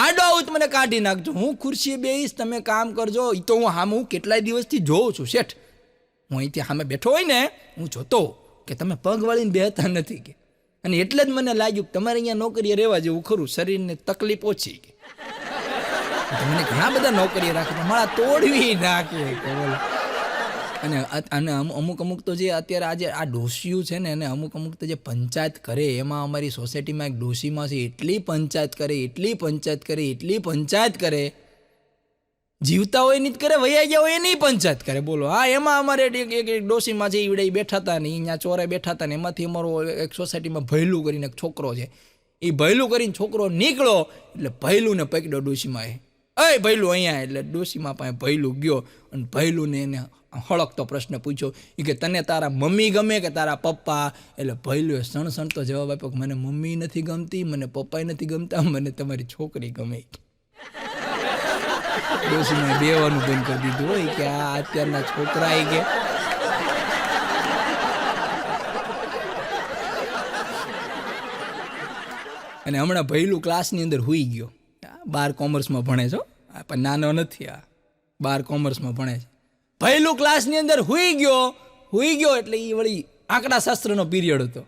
Speaker 1: આડો આવું તો મને કાઢી નાખજો. હું ખુરશીએ બેહીશ, તમે કામ કરજો. એ તો હું કેટલાય દિવસથી જોઉં છું શેઠ. હું અહીંથી સામે બેઠો હોય ને, હું જોતો કે તમે પગ વળીને બેહતા નથી કે. અને એટલે જ મને લાગ્યું કે તમારે અહીંયા નોકરીએ રહેવા જેવું ખરું, શરીરને તકલીફ ઓછી કે. મને ઘણા બધા નોકરીએ રાખે પણ મારા તોડવી નાખે. અને અમુક તો જે અત્યારે આજે આ ડોશીયું છે ને, અને અમુક તો જે પંચાયત કરે, એમાં અમારી સોસાયટીમાં એક ડોશીમાં છે, એટલી પંચાયત કરે, જીવતા હોય નહીં કરે, વૈયા ગયા હોય એની પંચાયત કરે. બોલો. હા, એમાં અમારે એક ડોશીમાં છે, ઈવડે બેઠા હતા ને, અહીંયા ચોરે બેઠા હતા ને, એમાંથી અમારો એક સોસાયટીમાં ભૈલું કરીને એક છોકરો છે. એ ભૈલું કરીને છોકરો નીકળો એટલે ભૈલુંને પકડ્યો ડોશીમાં. અય ભૈલું અહીંયા. એટલે ડોશીમાં પાસે ભૈલું ગયો અને ભૈલુંને એને હળકતો પ્રશ્ન પૂછ્યો એ કે તને તારા મમ્મી ગમે કે તારા પપ્પા? એટલે ભૈલુએ સણસણતો જવાબ આપ્યો કે મને મમ્મી નથી ગમતી, મને પપ્પાય નથી ગમતા, મને તમારી છોકરી ગમે. ડોશીને બેવાનું બંધ કરી દીધું હોય કે આ અત્યારના છોકરા કે અને હમણાં ભૈલું ક્લાસની અંદર હુઈ ગયો. 12 કોમર્સમાં ભણે છો, પણ નાનો નથી, આ 12 કોમર્સમાં ભણે છે. ભૈલું ક્લાસની અંદર હુઈ ગયો એટલે એ વળી આંકડા શાસ્ત્રનો પીરિયડ હતો.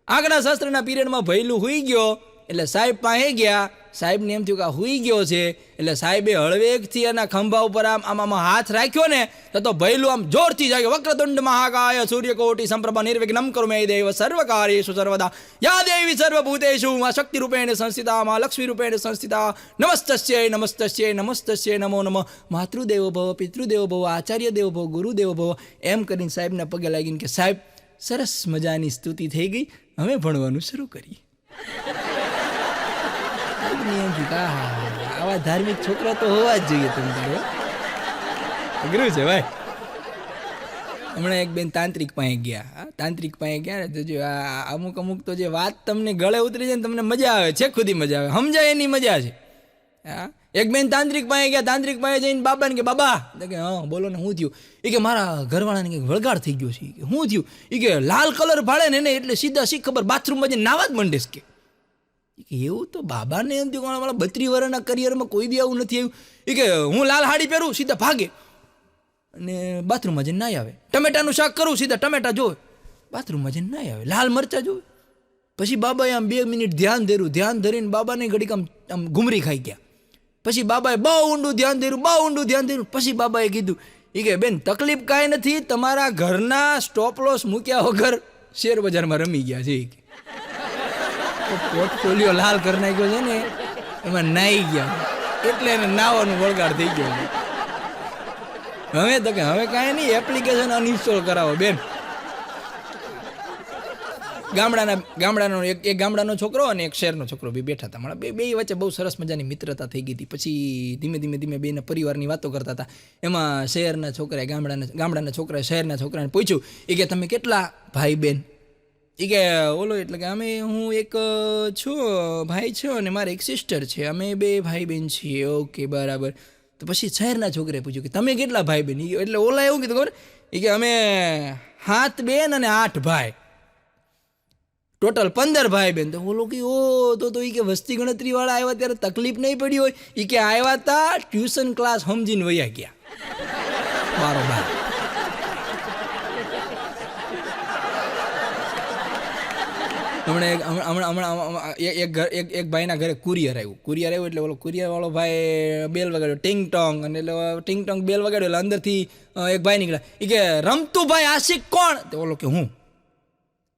Speaker 1: આંકડા શાસ્ત્રના પીરિયડમાં ભૈલું હુઈ ગયો એટલે સાહેબ પાસે ગયા. સાહેબને એમ થયું કે આ હુઈ ગયો છે એટલે સાહેબે હળવેકથી એના ખંભા ઉપર આમ હાથ રાખ્યો ને તો ભૈલું આમ જોરથી જાગ્યો. વક્રતુંડ મહાકાય સૂર્યકોટી સંપ્રભા નિર્વિઘ્નમ કુરુ મે દેવ સર્વકાર્યેષુ સર્વદા યા દેવી સર્વભૂતેષુ મા શક્તિ રૂપેણ સંસ્થિતા મા લક્ષ્મી રૂપેણ સંસ્થિતા નમસ્તસ્યૈ નમસ્તસ્યૈ નમસ્તસ્યૈ નમો નમઃ માતૃદેવો ભવ પિતૃદેવો ભવ આચાર્ય દેવો ભવ ગુરુદેવો ભવ એમ કરીને સાહેબના પગે લાગીને કે સાહેબ સરસ મજાની સ્તુતિ થઈ ગઈ, હવે ભણવાનું શરૂ કરીએ. આવા ધાર્મિક છોકરા તો હોવા જ જોઈએ. તમારે અઘરું છે ભાઈ. હમણાં એક બેન તાંત્રિક પાસે ગયા. તાંત્રિક પાસે ગયા ને તો અમુક તો જે વાત તમને ગળે ઉતરી જાય ને તમને મજા આવે છે, ખુદી મજા આવે, સમજાય એની મજા છે. હા, એક બેન તાંત્રિક પાસે ગયા. તાંત્રિક પાસે જઈને બાબાને કે બાબા કે હા બોલો ને શું થયું? એ કે મારા ઘરવાળાને કંઈક વળગાડ થઈ ગયો છે. શું થયું? એ કે લાલ કલર ભાળે ને એટલે સીધા શી ખબર બાથરૂમમાં જઈને નાવા જ મંડેશ કે. એવું તો બાબાને એમ થયું મારા 32 વર્ષના કરિયરમાં કોઈ બી આવું નથી આવ્યું. એ કે હું લાલ હાડી પહેરું સીધા ભાગે અને બાથરૂમમાં જઈને નાઈ આવે. ટમેટાનું શાક કરું સીધા ટમેટા જોવે, બાથરૂમમાં જઈને નાઈ આવે. લાલ મરચા જોવે. પછી બાબાએ આમ 2 મિનિટ ધ્યાન ધરીને બાબાને ઘડીક આમ ઘૂમરી ખાઈ ગયા. પછી બાબાએ બહુ ઊંડું ધ્યાન ધર્યું. પછી બાબાએ કીધું એ કે બેન તકલીફ કાંઈ નથી, તમારા ઘરના સ્ટોપ લોસ મૂક્યા વગર શેર બજારમાં રમી ગયા છે. પોર્ટફોલિયો લાલ કરી નાખ્યો છે ને એમાં નાઈ ગયા એટલે એને નાવાનું વળગાડ થઈ ગયો. હવે કાંઈ નહીં, એપ્લિકેશન અનઇન્સ્ટોલ કરાવો બેન. એક ગામડાનો છોકરો અને એક શહેરનો છોકરો બી બેઠા હતા. મારા બે વચ્ચે બહુ સરસ મજાની મિત્રતા થઈ ગઈ હતી. પછી ધીમે બેના પરિવારની વાતો કરતા હતા. એમાં શહેરના છોકરાએ ગામડાના છોકરાએ શહેરના છોકરાને પૂછ્યું એ કે તમે કેટલા ભાઈ બેન? એ કે ઓલો એટલે કે હું એક છું ભાઈ છું અને મારે એક સિસ્ટર છે, અમે 2 ભાઈ બહેન છીએ. ઓકે બરાબર. તો પછી શહેરના છોકરાએ પૂછ્યું કે તમે કેટલા ભાઈ બહેન? એટલે ઓલા એવું કીધું ખબર એ કે અમે 7 બેન અને 8 ભાઈ, ટોટલ 15 ભાઈ બહેન. તો ઓલો કે ઓ તો એ કે વસ્તી ગણતરી વાળા આવ્યા ત્યારે તકલીફ નહીં પડી હોય? એ કે આવ્યા હતા ટ્યુશન ક્લાસ સમજીને વયા ગયા બારોબાર. હમણાં એક ભાઈના ઘરે કુરિયર આવ્યું એટલે ઓલો કુરિયર વાળો ભાઈ બેલ વગાડ્યો ટિંગ ટોંગ, અને એટલે ટિંગ ટોંગ બેલ વગાડ્યો એટલે અંદરથી એક ભાઈ નીકળ્યા. એ કે રમતુભાઈ આશિક કોણ? તો ઓલો કે હું.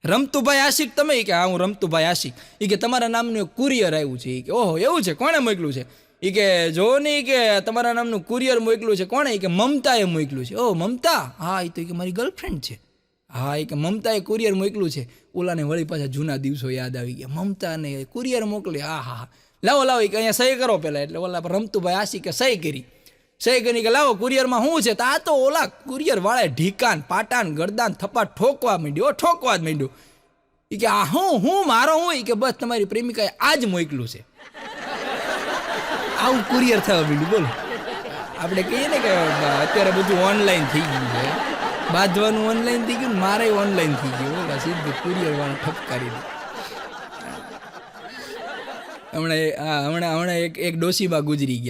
Speaker 1: રમતુભાઈ આશિક તમે? કે હા હું રમતુભાઈ આશિક. એ કે તમારા નામનું એક કુરિયર આવ્યું છે. એ કે ઓહો એવું છે, કોણે મોકલ્યું છે? એ કે જો નહીં કે તમારા નામનું કુરિયર મોકલ્યું છે. કોણે? એ કે મમતાએ મોકલ્યું છે. ઓહ મમતા? હા એ તો કે મારી ગર્લફ્રેન્ડ છે. હા એ કે મમતાએ કુરિયર મોકલ્યું છે. ઓલાને વળી પાછા જૂના દિવસો યાદ આવી ગયા. મમતાને કુરિયર મોકલી. હા લાવો કે અહીંયા સહી કરો પહેલાં. એટલે ઓલા પર રમતુભાઈ આશિકે સહી કરી કે લાવો કુરિયરમાં શું છે? તો આ તો ઓલા કુરિયર વાળાએ ઢીકાન પાટાન ગરદાન થપ્પા ઠોકવા જ માંડ્યો. એ કે આ હું મારો હું? એ કે બસ તમારી પ્રેમિકાએ આ જ મોકલ્યું છે. આવું કુરિયર થવા માંડ્યું. બોલો, આપણે કહીએ ને કે અત્યારે બધું ઓનલાઈન થઈ ગયું છે, બાંધવાનું ઓનલાઈન થઈ ગયું, મારે ઓનલાઈન થઈ ગયું. ઓલા સીધું કુરિયર વાળા ઠપકારી દે. હમણાં એક ડોશીબા ગુજરી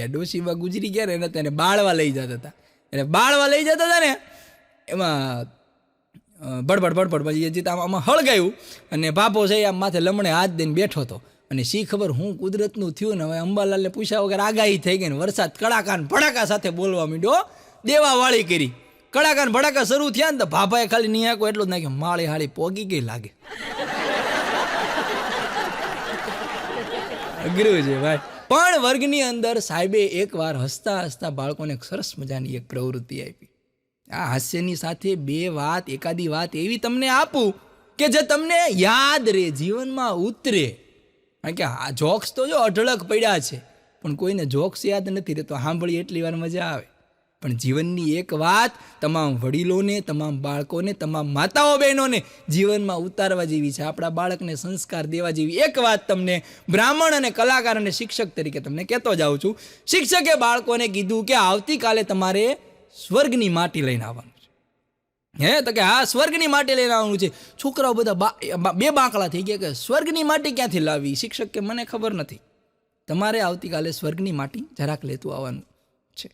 Speaker 1: ગયા ને એને તેને બાળવા લઈ જતા હતા. ને એમાં બડબડ પછી આમાં હળગાયું અને બાપો છે આમ માથે લમણે હાથ દઈને બેઠો હતો. અને શી ખબર હું કુદરતનું થયું ને હવે અંબાલાલને પૂછ્યા વગર આગાહી થઈ ગઈ ને વરસાદ કડાકા ને ભડાકા સાથે બોલવા માંડ્યો. દેવાવાળી કરી, કડાકા ને ભડાકા શરૂ થયા ને તો ભાભાએ ખાલી નિહાકો એટલું જ નાખ્યું, માળી હાળી પોગી ગઈ લાગે. અઘરું છે ભાઈ. પણ વર્ગની અંદર સાહેબે એકવાર હસતા બાળકોને સરસ મજાની એક પ્રવૃત્તિ આપી. આ હાસ્યની સાથે એકાદી વાત એવી તમને આપું કે જે તમને યાદ રહે, જીવનમાં ઉતરે. કારણ કે આ જોક્સ તો જો અઢળક પડ્યા છે, પણ કોઈને જોક્સ યાદ નથી રહેતો, સાંભળી એટલી વાર મજા આવે. પણ જીવનની એક વાત તમામ વડીલોને, તમામ બાળકોને, તમામ માતાઓ બહેનોને જીવનમાં ઉતારવા જેવી છે. આપણા બાળકને સંસ્કાર દેવા જેવી એક વાત તમને બ્રાહ્મણ અને કલાકાર અને શિક્ષક તરીકે તમને કહેતો જાઉં છું. શિક્ષકે બાળકોને કીધું કે આવતીકાલે તમારે સ્વર્ગની માટી લઈને આવવાનું છે. તો કે હા, સ્વર્ગની માટી લઈને આવવાનું છે. છોકરાઓ બધા બે બાંકડા થઈ ગયા કે સ્વર્ગની માટી ક્યાંથી લાવી? શિક્ષક કે મને ખબર નથી, તમારે આવતીકાલે સ્વર્ગની માટી જરાક લેતું આવવાનું છે.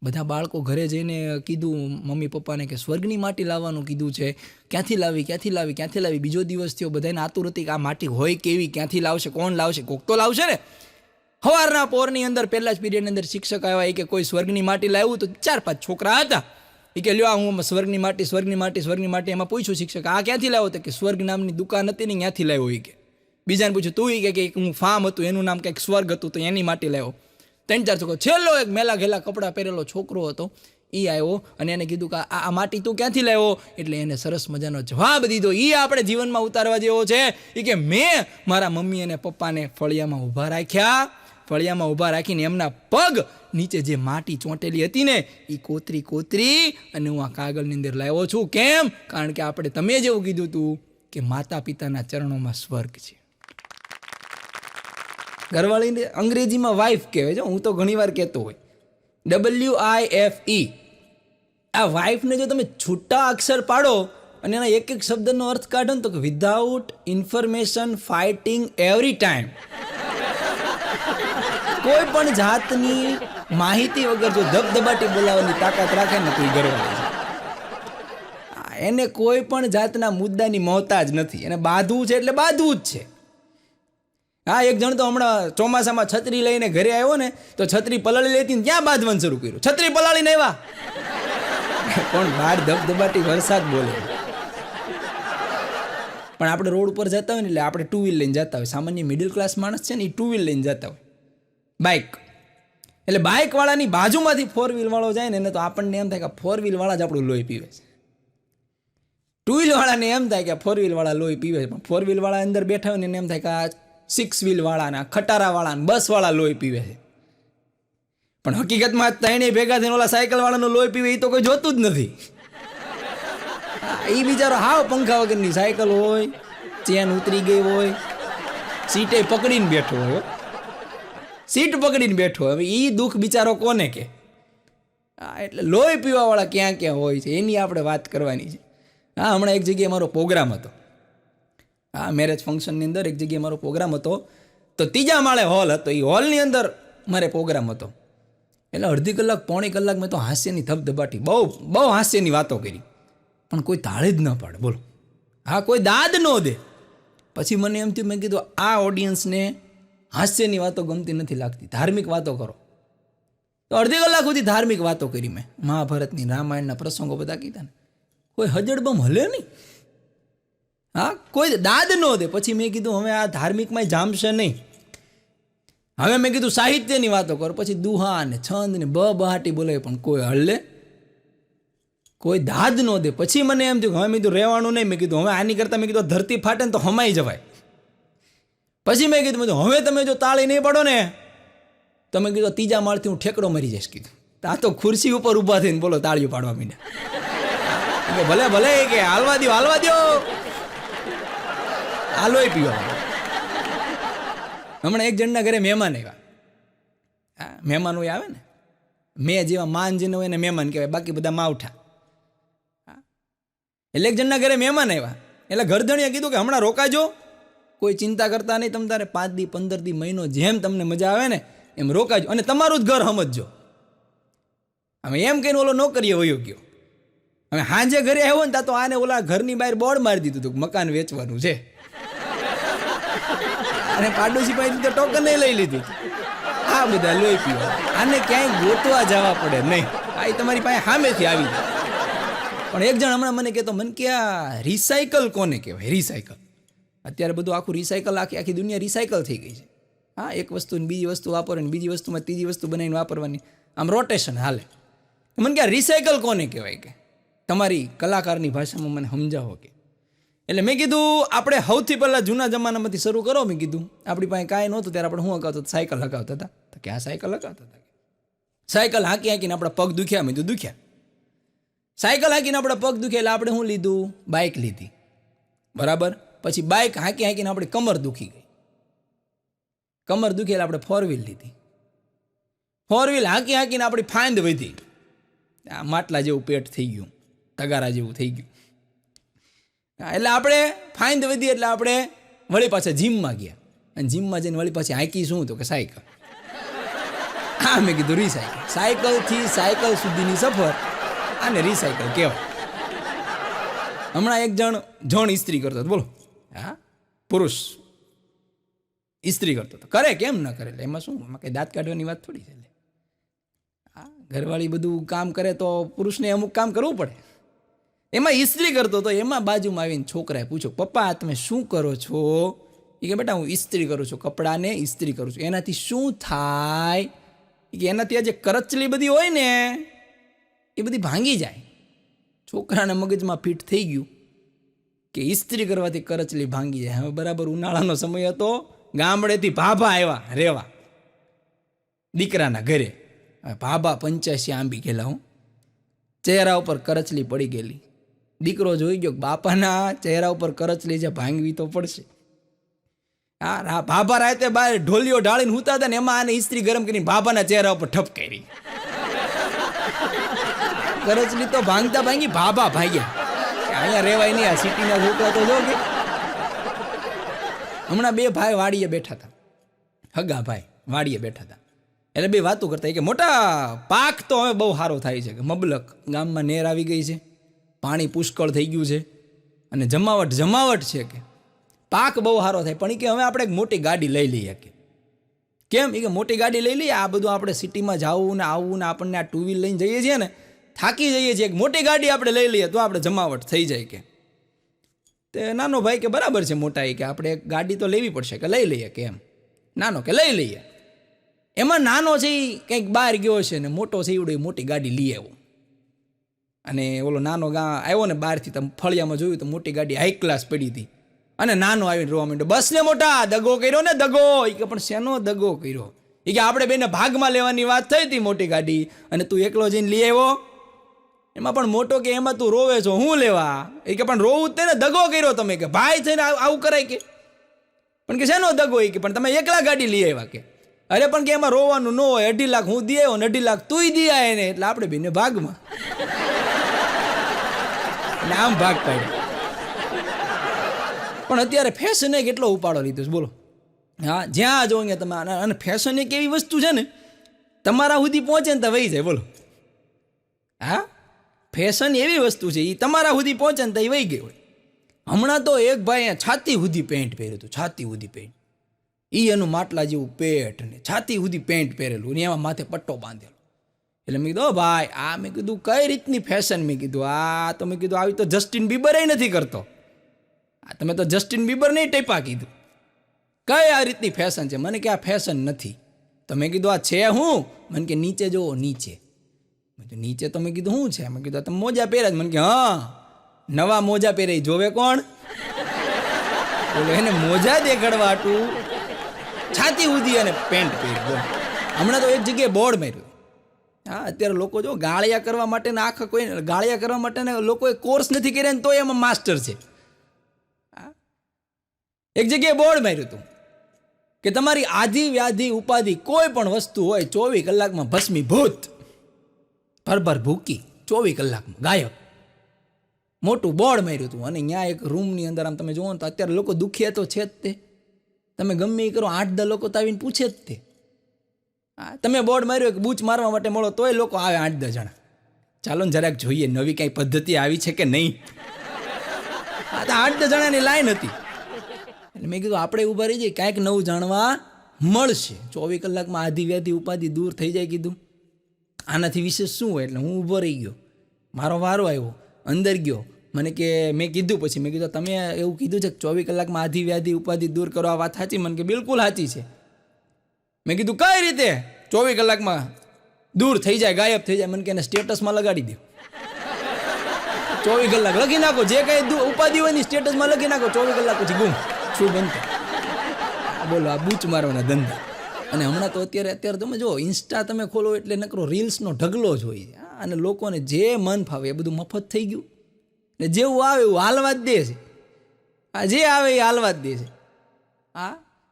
Speaker 1: બધા બાળકો ઘરે જઈને કીધું મમ્મી પપ્પાને કે સ્વર્ગની માટી લાવવાનું કીધું છે, ક્યાંથી લાવી. બીજો દિવસ થયો, બધાને આતુર હતી કે આ માટી હોય કેવી, ક્યાંથી લાવશે, કોણ લાવશે, કોક તો લાવશે ને. સવારના પોરની અંદર પહેલા જ પીરિયડની અંદર શિક્ષક આવ્યા, એ કે કોઈ સ્વર્ગની માટી લાવ્યું? તો 4-5 છોકરા હતા. એ કે લ્યો હું સ્વર્ગની માટી. એમાં પૂછ્યું શિક્ષક આ ક્યાંથી લાવ્યો? તો કે સ્વર્ગ નામની દુકાન હતી ને ત્યાંથી લાવ્યો. એ કે બીજાને પૂછ્યું તું? એ કે હું ફાર્મ હતું એનું નામ કંઈક સ્વર્ગ હતું તો એની માટી લાવ્યો. 3-4 છોકરો. છેલ્લો એક મેલા ઘેલા કપડાં પહેરેલો છોકરો હતો, એ આવ્યો અને એને કીધું કે આ માટી તું ક્યાંથી લાવ્યો? એટલે એને સરસ મજાનો જવાબ દીધો. એ આપણે જીવનમાં ઉતારવા જેવો છે. એ કે મેં મારા મમ્મી અને પપ્પાને ફળિયામાં ઊભા રાખીને એમના પગ નીચે જે માટી ચોંટેલી હતી ને એ કોતરી અને હું આ કાગળની અંદર લાવ્યો છું. કેમ? કારણ કે આપણે તમે જેવું કીધું હતું કે માતા પિતાના ચરણોમાં સ્વર્ગ છે. ઘરવાળીને અંગ્રેજીમાં વાઇફ કહેવાય છે. હું તો ઘણી વાર કહેતો હોય WIFE. આ વાઇફને જો તમે છૂટા અક્ષર પાડો અને એના એક શબ્દનો અર્થ કાઢો ને તો કે without information fighting every time. કોઈ પણ જાતની માહિતી વગર જો ધબધબાટી બોલાવવાની તાકાત રાખે ને તો એ ઘરવાળી છે. એને કોઈ પણ જાતના મુદ્દાની મોહતાજ નથી. એને બાંધવું છે એટલે બાંધવું જ છે. હા, એક જણ તો હમણાં ચોમાસામાં છત્રી લઈને ઘરે આવ્યો ને તો છત્રી પલાળી લેતી ને ત્યાં બાંધવાનું શરૂ કર્યું. છત્રી પલાળીને આવ્યા પણ બહાર ધબધબાટી વરસાદ બોલે. પણ આપણે રોડ ઉપર જતા હોય ને એટલે આપણે 2 વ્હીલ લઈને જતા હોય. સામાન્ય મિડલ ક્લાસ માણસ છે ને એ 2 વ્હીલ લઈને જતા હોય, બાઇક. એટલે બાઇકવાળાની બાજુમાંથી 4 વ્હીલ વાળો જાય ને એને તો આપણને એમ થાય કે 4 વ્હીલ વાળા જ આપણું લોહી પીવે છે. 2 વ્હીલ વાળાને એમ થાય કે 4 વ્હીલ વાળા લોહી પીવે છે, પણ 4 વ્હીલ વાળા અંદર બેઠા હોય ને એને એમ થાય કે આ 6 વ્હીલ વાળાના, ખટારા વાળાને, બસ વાળા લોહી પીવે છે. પણ હકીકતમાં ત્રણેય ભેગા થઈને ઓલા સાયકલ વાળાનું લોહી પીવે એ તો કોઈ જોતું જ નથી. એ બિચારો હાવ પંખા વગરની સાયકલ હોય, ચેન ઉતરી ગઈ હોય, સીટે પકડીને બેઠો હોય, સીટ પકડીને બેઠો હોય. હવે એ દુઃખ બિચારો કોને કે? એટલે લોહી પીવાવાળા ક્યાં ક્યાં હોય છે એની આપણે વાત કરવાની છે. હા, હમણાં એક જગ્યાએ મારો પ્રોગ્રામ હતો. હા, મેરેજ ફંક્શનની અંદર એક જગ્યાએ મારો પ્રોગ્રામ હતો. તો 3જા માળે હોલ હતો. એ હોલની અંદર મારે પ્રોગ્રામ હતો. એટલે અડધી કલાક, પોણી કલાક મેં તો હાસ્યની ધબધબાટી, બહુ હાસ્યની વાતો કરી, પણ કોઈ તાળી જ ન પાડે. બોલો, હા, કોઈ દાદ ન દે. પછી મને એમ થયું, મેં કીધું આ ઓડિયન્સને હાસ્યની વાતો ગમતી નથી લાગતી, ધાર્મિક વાતો કરો. તો અડધી કલાક સુધી ધાર્મિક વાતો કરી મેં. મહાભારતની, રામાયણના પ્રસંગો બધા કીધા ને કોઈ હજડબમ હલે નહીં. હા, કોઈ દાદ ન દે. પછી મેં કીધું હવે આ ધાર્મિકમાં જામશે નહીં. હવે મેં કીધું સાહિત્યની વાતો કરો. પછી દુહા ને છંદ ને બહાટી બોલાય પણ કોઈ હળલે, કોઈ દાદ ન દે. પછી મને એમ થયું હવે મેં કીધું રહેવાનું નહીં. મેં કીધું હવે આની કરતાં મેં કીધું ધરતી ફાટે ને તો હમાઈ જવાય. પછી મેં કીધું હવે તમે જો તાળી નહીં પાડો ને તો મેં કીધું 3જા માળથી હું ઠેકડો મરી જઈશ. કીધું આ તો ખુરશી ઉપર ઊભા થઈને બોલો તાળીઓ પાડવા માંડ્યા. ભલે ભલે કે હાલવા દો આલોય પીવા. હમણાં એક જણના ઘરે મહેમાન આવ્યા. હા, મહેમાન હોય આવે ને, મેં જેવા માન જેને હોય એને મહેમાન કહેવાય, બાકી બધા માવઠા. એટલે એક જણના ઘરે મહેમાન આવ્યા. એટલે ઘરધણીએ કીધું કે હમણાં રોકાજો, કોઈ ચિંતા કરતા નહીં, તમ તારે 5 દી 15 દી મહિનો જેમ તમને મજા આવે ને એમ રોકાજો, અને તમારું જ ઘર સમજજો. હવે એમ કહીને ઓલો નોકરીએ વયો ગયો. હવે હાંજે ઘરે આવ્યો ને ત્યાં તો આને ઓલા ઘરની બહાર બોર્ડ મારી દીધું હતું મકાન વેચવાનું છે. અને પાડોશી પાસે તો ટોકન લઈ લીધું. આ બધા લોહી પીવા. આને ક્યાંય ગોતવા જવા પડે નહીં. આ તમારી પાસે સામેથી આવી જાય. પણ એક જણ હમણાં મને કહેતો, મને કે આ રિસાયકલ કોને કહેવાય? રિસાયકલ અત્યારે બધું આખું રિસાયકલ, આખી દુનિયા રિસાયકલ થઈ ગઈ છે. હા, એક વસ્તુને બીજી વસ્તુ વાપરવાની, બીજી વસ્તુમાં ત્રીજી વસ્તુ બનાવીને વાપરવાની, આમ રોટેશન હાલે. મને કે આ રિસાયકલ કોને કહેવાય? કે તમારી કલાકારની ભાષામાં મને સમજાવો. કે એટલે મેં કીધું આપણે સૌથી પહેલાં જૂના જમાનામાંથી શરૂ કરો. મેં કીધું આપણી પાસે કાંઈ નહોતું ત્યારે આપણે શું હકાવતા? સાયકલ હકાવતા હતા. કે આ સાયકલ હકાવતા હતા. સાયકલ હાંકી હાંકીને આપણા પગ દુખ્યા, મેં તો દુખ્યા. સાયકલ હાંકીને આપણા પગ દુખ્યા એટલે આપણે શું લીધું? બાઇક લીધી, બરાબર. પછી બાઇક હાંકી હાંકીને આપણી કમર દુખી ગઈ. કમર દુખી એટલે આપણે 4 વ્હીલ લીધી. 4 વ્હીલ હાંકી હાંકીને આપણી ફાંદ વધી, આ માટલા જેવું પેટ થઈ ગયું, તગારા જેવું થઈ ગયું. એટલે આપણે ફાંદ વધી એટલે આપણે વળી પાછા જીમમાં ગયા, અને જીમમાં જઈને વળી પાછી હાંકી શું તો કે સાયકલ. હા, મેં કીધું રીસાયકલ. સાયકલથી સાયકલ સુધીની સફર આને રીસાયકલ કહેવાય. હમણાં એક જણ ઇસ્ત્રી કરતો હતો, બોલો. હા, પુરુષ ઇસ્ત્રી કરતો હતો. કરે કેમ ન કરે? એટલે એમાં શું, એમાં કંઈ દાંત કાઢવાની વાત થોડી છે. હા, ઘરવાળી બધું કામ કરે તો પુરુષને અમુક કામ કરવું પડે. એમાં ઇસ્ત્રી કરતો હતો. એમાં બાજુમાં આવીને છોકરાએ પૂછ્યું, પપ્પા તમે શું કરો છો? એ કે બેટા હું ઇસ્ત્રી કરું છું, કપડાને ઇસ્ત્રી કરું છું. એનાથી શું થાય? કે એનાથી આ જે કરચલી બધી હોય ને એ બધી ભાંગી જાય. છોકરાના મગજમાં ફિટ થઈ ગયું કે ઇસ્ત્રી કરવાથી કરચલી ભાંગી જાય. હવે બરાબર ઉનાળાનો સમય હતો, ગામડેથી ભાભા આવ્યા રેવા દીકરાના ઘરે. ભાભા 85 આંબી ગયેલા. હું ચહેરા ઉપર કરચલી પડી ગયેલી. દીકરો જોઈ ગયો બાપાના ચહેરા ઉપર કરચલી છે, ભાંગવી તો પડશે. હા, ભાભા રાતે બહાર ઢોલીઓ ઢાળીને હુતા હતા ને એમાં આને ઇસ્ત્રી ગરમ કરીને ભાભાના ચહેરા ઉપર ઠપકારી. કરચલી તો ભાંગતા ભાંગી ભાભા ભાગ્યા. અહીંયા રેવાય નહીં, આ સિટીના છોકરા તો જો કે. હમણાં 2 ભાઈ વાડીએ બેઠા હતા, હગા ભાઈ વાડીએ બેઠા હતા. એટલે 2 વાતો કરતા કે મોટા પાક તો હવે બહુ સારો થાય છે, કે મબલક ગામમાં નેર આવી ગઈ છે, પાણી પુષ્કળ થઈ ગયું છે, અને જમાવટ છે, કે પાક બહુ સારો થાય. પણ કે હવે આપણે એક મોટી ગાડી લઈ લઈએ. કે કેમ? એ કે મોટી ગાડી લઈ લઈએ, આ બધું આપણે સિટીમાં જવું ને આવવું ને આપણને આ 2 વ્હીલ લઈને જઈએ છીએ ને થાકી જઈએ છીએ, એક મોટી ગાડી આપણે લઈ લઈએ તો આપણે જમાવટ થઈ જાય. કે તે નાનો ભાઈ કે બરાબર છે મોટા, એ કે આપણે એક ગાડી તો લેવી પડશે, કે લઈ લઈએ. કે એમ નાનો કે લઈ લઈએ. એમાં નાનો છે એ કંઈક બહાર ગયો છે ને મોટો છે એવડો મોટી ગાડી લઈ આવ્યો. અને ઓલો નાનો આવ્યો ને બહારથી તમે ફળિયામાં જોયું તો મોટી ગાડી હાઈ ક્લાસ પડી હતી. અને નાનો આવીને રોવા માંડ્યો, બસ ને મોટા દગો કર્યો ને દગો. એ કે પણ શેનો દગો કર્યો? એ કે આપણે બેને ભાગમાં લેવાની વાત થઈ હતી મોટી ગાડી, અને તું એકલો જઈને લઈ આવ્યો. એમાં પણ મોટો કે એમાં તું રોવે છો, હું લેવા? એ કે પણ રોવું જ તેને, દગો કર્યો તમે. કે ભાઈ થઈને આવું કરાય? કે પણ કે શેનો દગો? એ કે પણ તમે એકલા ગાડી લઈ આવ્યા. કે અરે પણ કે એમાં રોવાનું ન હોય, 2.5 લાખ હું દઈ આવ્યો ને 2.5 લાખ તું દઈ આવે ને, એટલે આપણે બેને ભાગમાં. એટલે આમ ભાગ પાડ્યો. પણ અત્યારે ફેશને કેટલો ઉપાડો લીધો છે, બોલો. હા, જ્યાં જો અહીંયા તમે. અને ફેશન એક એવી વસ્તુ છે ને તમારા સુધી પહોંચે ને તો વહી જાય, બોલો. હા, ફેશન એવી વસ્તુ છે એ તમારા સુધી પહોંચે ને તો એ વહી ગઈ હોય. હમણાં તો એક ભાઈ છાતી સુધી પેન્ટ પહેર્યું હતું, છાતી સુધી પેન્ટ. એ એનું માટલા જેવું પેટ ને છાતી સુધી પેન્ટ પહેરેલું ને એમાં માથે પટ્ટો બાંધેલો. એટલે મેં કીધું ભાઈ આ, મેં કીધું કઈ રીતની ફેશન? મેં કીધું આ તો, મેં કીધું આવી તો જસ્ટિન બીબર નથી કરતો. તમે તો જસ્ટિન બીબર નહીં ટેપા કીધું. કઈ આ રીતની ફેશન છે? મને કે આ ફેશન નથી. તો મેં કીધું આ છે હું? મને કે નીચે જોવો, નીચે. મેં કીધું નીચે? તો મેં કીધું શું છે? મેં કીધું તમે મોજા પહેર્યા. મને કે હા, નવા મોજા પહેરે જોવે કોણ? બોલો, એને મોજા દેખાડવા હાટું છાતી ઉધી અને પેન્ટ પહેર્યું. હમણાં તો એક જગ્યાએ બોર્ડ માર્યું. હા, અત્યારે લોકો જો ગાળિયા કરવા માટેના આખા કોઈ ગાળિયા કરવા માટેના લોકોએ કોર્સ નથી કર્યા ને તો એમાં માસ્ટર છે. એક જગ્યાએ બોર્ડ માર્યું હતું કે તમારી આધિ વ્યાધિ ઉપાધિ કોઈ પણ વસ્તુ હોય 24 કલાકમાં ભસ્મીભૂત, ભરભર ભૂકી, 24 કલાકમાં ગાયબ. મોટું બોર્ડ માર્યું હતું. અને ત્યાં એક રૂમની અંદર આમ તમે જુઓ તો અત્યારે લોકો દુખિયા તો છે જ તે. તમે ગમે એ કરો 8-10 લોકો તો આવીને પૂછે જ તે. હા, તમે બોર્ડ માર્યો કે બૂચ મારવા માટે મળો તોય લોકો આવે 8-10 જણા. ચાલો ને જરાક જોઈએ નવી કાંઈ પદ્ધતિ આવી છે કે નહીં. હા, તો 8-10 જણાની લાઈન હતી. એટલે મેં કીધું આપણે ઊભા રહી જઈએ, કાંઈક નવું જાણવા મળશે. 24 કલાકમાં આધિ વ્યાધિ ઉપાધિ દૂર થઈ જાય. કીધું આનાથી વિશેષ શું હોય? એટલે હું ઊભો રહી ગયો. મારો વારો આવ્યો, અંદર ગયો. મને કે મેં કીધું પછી મેં કીધું તમે એવું કીધું છે કે 24 કલાકમાં આધિ વ્યાધિ ઉપાધિ દૂર કરો, આ વાત સાચી? મને કે બિલકુલ સાચી છે. મેં કીધું કઈ રીતે 24 કલાકમાં દૂર થઈ જાય, ગાયબ થઈ જાય? મને કે એને સ્ટેટસમાં લગાડી દો. 24 કલાક લખી નાખો, જે કઈ ઉપાધિ હોય ને સ્ટેટસમાં લખી નાખો, 24 કલાક પછી ગુમ. શું બનતો? બોલો, આ બૂચ મારવાના ધંધા. અને હમણાં તો અત્યારે તમે જો ઇન્સ્ટા તમે ખોલો એટલે નકરો રીલ્સનો ઢગલો જ હોય છે. અને લોકોને જે મન ફાવે એ બધું મફત થઈ ગયું ને જેવું આવે એવું હાલવા જ દે છે. જે આવે એ હાલવા જ દે છે.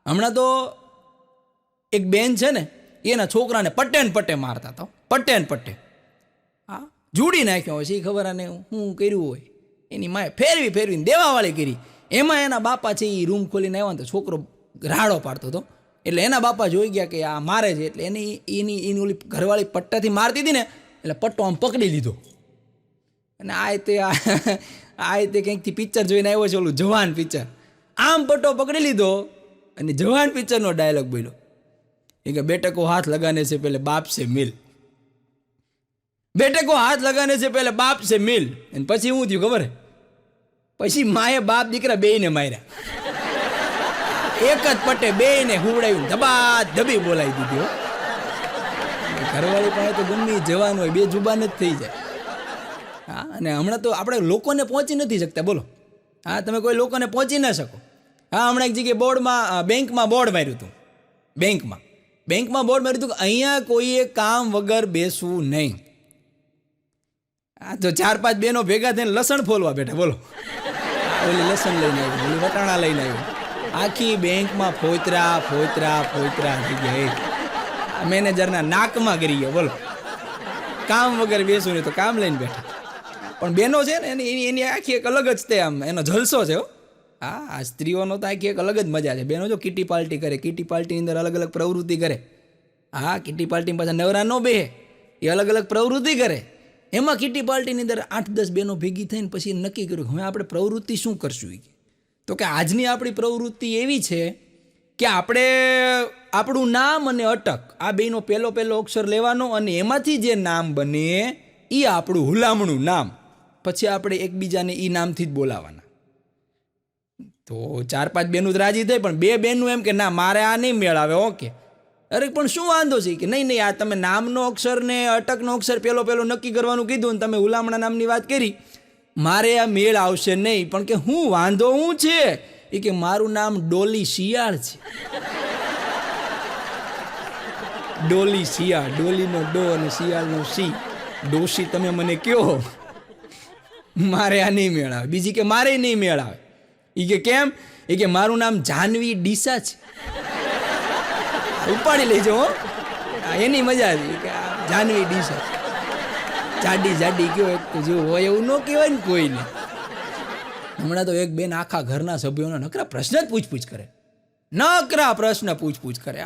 Speaker 1: હમણાં તો એક બેન છે ને એના છોકરાને પટ્ટે મારતા હતા. પટ્ટે જુડી નાખ્યો હોય છે એ ખબર આને શું કર્યું હોય. એની માએ ફેરવીને દેવાવાળી કરી. એમાં એના બાપા છે એ રૂમ ખોલીને આવ્યા તો છોકરો રાડો પાડતો હતો. એટલે એના બાપા જોઈ ગયા કે આ મારે છે. એટલે એની ઓલી ઘરવાળી પટ્ટાથી મારતી હતી ને એટલે પટ્ટો આમ પકડી લીધો. અને આ તે કંઈકથી પિક્ચર જોઈને આવ્યો છે, ઓલું જવાન પિક્ચર. આમ પટ્ટો પકડી લીધો અને જવાન પિક્ચરનો ડાયલોગ બોલ્યો એ કે બેटे को हाथ लगाने से पहले बाप से मिल. બેટે કો હાથ લગાને છે પહેલે બાપ સે મિલ. અને પછી શું થયું ખબર? પછી માએ બાપ દીકરા બેયને માર્યા. એક જ પટ્ટે બેયને હુવડાવ્યું, ધબી બોલાવી દીધી. ઘરવાળી પાસે તો ગમે જવાન હોય, બે જુબાન જ થઈ જાય. અને હમણાં તો આપણે લોકોને પહોંચી નથી શકતા. બોલો, તમે કોઈ લોકોને પહોંચી ના શકો. હમણાં એક જગ્યાએ બેંકમાં બોર્ડ માર્યું હતું. બેંકમાં બોર્ડ માર્યું હતું કે અહીંયા કોઈએ કામ વગર બેસવું નહીં. તો 4-5 બહેનો ભેગા થઈને લસણ ફોલવા બેઠા. બોલો, ઓલી લસણ લઈને આવી, ઓલી વટાણા લઈને આવી. આખી બેંકમાં ફોતરા થઈ ગયા. મેનેજરના નાકમાં ગરી ગયા. બોલો, કામ વગર બેસવું નહીં તો કામ લઈને બેઠા. પણ બહેનો છે ને એની આખી એક અલગ જ તે આમ એનો જલસો છે. આ સ્ત્રીઓનો તો આખી એક અલગ જ મજા છે. બહેનો જો કીટી પાર્ટી કરે, કીટી પાર્ટીની અંદર અલગ અલગ પ્રવૃત્તિ કરે. કીટી પાર્ટીમાં પાછા નવરા ન બેહે, એ અલગ અલગ પ્રવૃત્તિ કરે. એમાં કીટી પાર્ટીની અંદર 8-10 બહેનો ભેગી થઈને પછી નક્કી કર્યું હવે આપણે પ્રવૃત્તિ શું કરશું. તો કે આજની આપણી પ્રવૃત્તિ એવી છે કે આપણે આપણું નામ અને અટક આ બેનો પહેલો અક્ષર લેવાનો અને એમાંથી જે નામ બને એ આપણું હુલામણું નામ. પછી આપણે એકબીજાને એ નામથી જ બોલાવાના. તો 4-5 બહેનું જ રાજી થાય, પણ 2 બહેનું એમ કે ના મારે આ નહીં મેળ આવે. ઓકે, અરે પણ શું વાંધો છે કે નહીં આ તમે નામનો અક્ષર ને અટકનો અક્ષર પહેલો નક્કી કરવાનું કીધું ને તમે હુલામણા નામની વાત કરી, મારે આ મેળ આવશે નહીં. પણ કે હું વાંધો હું છે એ કે મારું નામ ડોલી શિયાળ છે. ડોલી શિયાળ, ડોલીનો ડો અને શિયાળનો સી. ડોશી તમે મને કહો, મારે આ નહીં મેળ આવે. બીજી કે મારે નહીં મેળ આવે. એ કે કેમ? એ કે મારું નામ જાનવી ડીસા છે. ઉપાડી લેજો. એની મજા આવી કે જાનવી ડીસા જાડી કયો એક તો જેવું હોય એવું ન કહેવાય ને કોઈને. હમણાં તો એક બેન આખા ઘરના સભ્યોના નકરા પ્રશ્ન જ પૂછપૂછ કરે.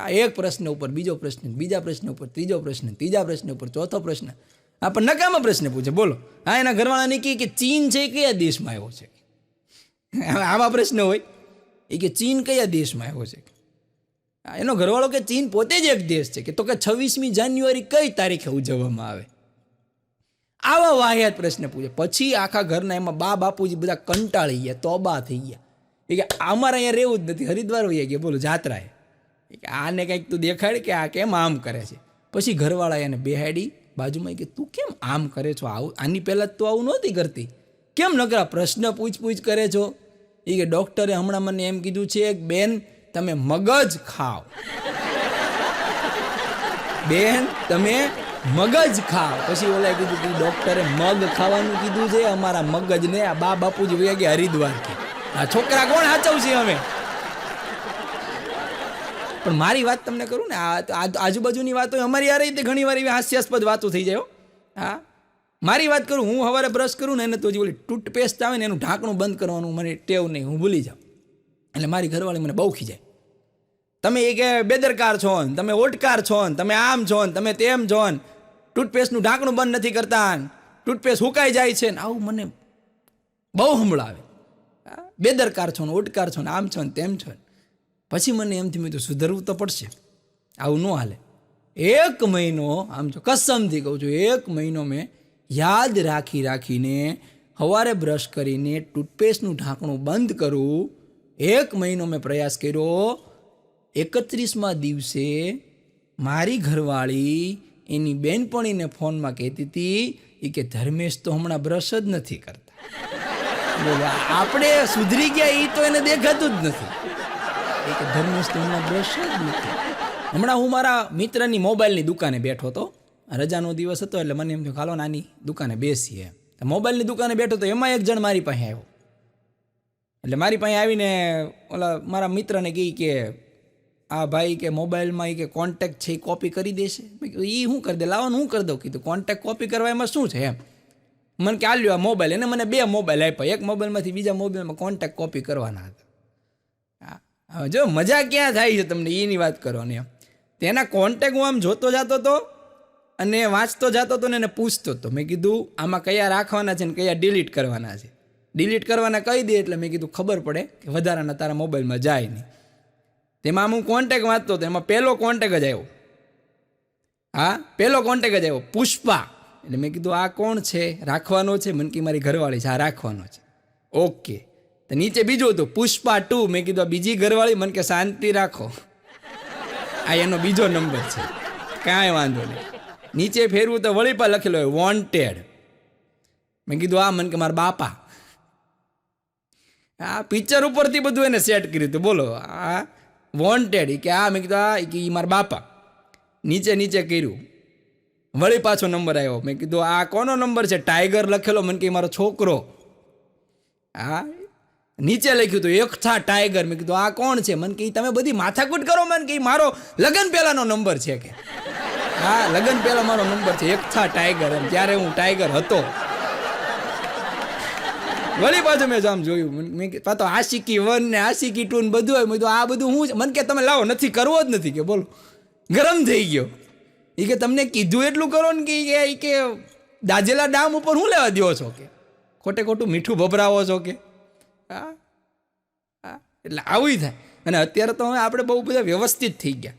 Speaker 1: આ એક પ્રશ્ન ઉપર બીજો પ્રશ્ન, બીજા પ્રશ્ન ઉપર ત્રીજો પ્રશ્ન, ત્રીજા પ્રશ્ન ઉપર ચોથો પ્રશ્ન. પણ નકામા પ્રશ્ન પૂછે. બોલો, એના ઘરવાળાને કહે કે ચીન છે કયા દેશમાં આવ્યો છે? આવા પ્રશ્ન હોય. એ કે ચીન કયા દેશમાં આવ્યો છે? એનો ઘરવાળો કે ચીન પોતે જ એક દેશ છે. કે તો કે 26મી જાન્યુઆરી કઈ તારીખે ઉજવવામાં આવે? આવા વાહિયાત પ્રશ્ન પૂછે. પછી આખા ઘરના એમાં બાપુજી બધા કંટાળી ગયા, તોબા થઈ ગયા. એ કે અમારે અહીંયા રહેવું જ નથી, હરિદ્વાર હોઈએ ગયા. બોલો, જાત્રાએ. કે આને કંઈક તું દેખાડ કે આ કેમ આમ કરે છે. પછી ઘરવાળા એને બેહાડી બાજુમાં કે તું કેમ આમ કરે છો? આની પહેલાં તું આવું નહોતી કરતી, કેમ નકરા પ્રશ્ન પૂછ કરે છો? એ કે ડૉક્ટરે હમણાં મને એમ કીધું છે બેન તમે મગજ ખાઓ. બેન તમે મગજ ખાઓ. પછી ઓલા કીધું કે ડૉક્ટરે મગ ખાવાનું કીધું છે, અમારા મગજને આ બાપુજી વયા ગયા હરિદ્વાર. કે આ છોકરા કોણ હાચવશે અમે? પણ મારી વાત તમને કરું ને, આજુબાજુની વાતો અમારી આ રીતે ઘણી વાર એવી હાસ્યાસ્પદ વાતો થઈ જાય. મારી વાત કરું, હું સવારે બ્રશ કરું ને એને તો ઓલી ટૂથપેસ્ટ આવે ને એનું ઢાંકણું બંધ કરવાનું મને ટેવ નહીં, હું ભૂલી જાઉં. એટલે મારી ઘરવાળી મને બહુ ખીજાય. તમે એ કે બેદરકાર છો ને, તમે ઓટકાર છો ને, તમે આમ છો ને, તમે તેમ છો ને, ટૂથપેસ્ટનું ઢાંકણું બંધ નથી કરતા, ટૂથપેસ્ટ હુકાઈ જાય છે ને, આવું મને બહુ સંભળાવે. બેદરકાર છો ને, ઓટકાર છો ને, આમ છો ને, તેમ છો ને. પછી મને એમ થયું તો સુધરવું તો પડશે, આવું ન હાલે. 1 મહિનો, આમ જો કસમથી કહું છું, 1 મહિનો મેં યાદ રાખીને સવારે બ્રશ કરીને ટૂથપેસ્ટનું ઢાંકણું બંધ કરું. 1 મહિનો મેં પ્રયાસ કર્યો. 31મા દિવસે મારી ઘરવાળી એની બેનપણીને ફોનમાં કહેતી હતી એ કે ધર્મેશ તો હમણાં બ્રશ જ નથી કરતા. આપણે સુધરી ગયા એ તો એને દેખાતું જ નથી. એ કે ધર્મેશ તો હમણાં બ્રશ જ નથી. હમણાં હું મારા મિત્રની મોબાઈલની દુકાને બેઠો હતો, રજાનો દિવસ હતો એટલે મને એમ થયું ખાલો નાની દુકાને બેસીએ. મોબાઈલની દુકાને બેઠો તો એમાં એક જણ મારી પાસે આવ્યો. એટલે મારી પાસે આવીને ઓલા મારા મિત્રને કહી કે આ ભાઈ કે મોબાઈલમાં એ કે કોન્ટેક્ટ છે એ કોપી કરી દેશે. મેં કીધું એ શું કરી દે, લાવવાનું શું કરી દઉં. કીધું કોન્ટેક્ટ કોપી કરવા એમાં શું છે એમ. મને કે આલ્યો આ મોબાઈલ, એને મને 2 મોબાઈલ આપ્યા. એક મોબાઈલમાંથી બીજા મોબાઈલમાં કોન્ટેક્ટ કોપી કરવાના હતા. હવે જો મજા ક્યાં થાય છે તમને એની વાત કરો ને એમ. તેના કોન્ટેક્ટ હું આમ જોતો જતો હતો અને વાંચતો જતો હતો ને એને પૂછતો હતો. મેં કીધું આમાં કયા રાખવાના છે ને કયા ડિલીટ કરવાના છે. ડિલીટ કરવાના કહી દે એટલે મેં કીધું ખબર પડે કે વધારાના તારા મોબાઈલમાં જાય નહીં. તેમાં હું કોન્ટેક્ટ વાંચતો હતો, એમાં પહેલો કોન્ટેક્ટ જ આવ્યો. હા, પહેલો કોન્ટેક્ટ જ આવ્યો, પુષ્પા. એટલે મેં કીધું આ કોણ છે, રાખવાનો છે? મને કે મારી ઘરવાળી છે. આ રાખવાનો છે. ઓકે. તો નીચે બીજું હતું પુષ્પા 2. મેં કીધું આ બીજી ઘરવાળી? મને કે શાંતિ રાખો, આ એનો બીજો નંબર છે, કાંઈ વાંધો નહીં. નીચે ફેરવું તો વળી પણ લખેલો હોય વોન્ટેડ. મેં કીધું આ? મને કે મારા બાપા. આ પિક્ચર ઉપરથી બધું એને સેટ કર્યું હતું. બોલો, આ વોન્ટેડ કે આ? મેં કીધું આ કે મારા બાપા. નીચે કર્યું, વળી પાછો નંબર આવ્યો. મેં કીધું આ કોનો નંબર છે? ટાઈગર લખેલો. મને કે મારો છોકરો. હા, નીચે લખ્યું હતું એકથા ટાઈગર. મેં કીધું આ કોણ છે? મને કે તમે બધી માથાકૂટ કરો. મને કે મારો લગ્ન પહેલાનો નંબર છે કે હા, લગ્ન પહેલા મારો નંબર છે, એકથા ટાઈગર. એમ ત્યારે હું ટાઈગર હતો. વળી પાછું મેં આમ જોયું. મેં પાછો આશિકી 1 ને આશિકી 2 ને બધું હોય. મેં કીધું આ બધું શું છે? મને કે તમે લાવો, નથી કરવો જ નથી કે. બોલો, ગરમ થઈ ગયો. એ કે તમને કીધું એટલું કરો ને કે દાજેલા ડામ ઉપર શું લેવા દો છો કે ખોટે ખોટું મીઠું ભભરાવો છો કે. હા હા, એટલે આવું થાય. અને અત્યારે તો હવે આપણે બહુ બધા વ્યવસ્થિત થઈ ગયા.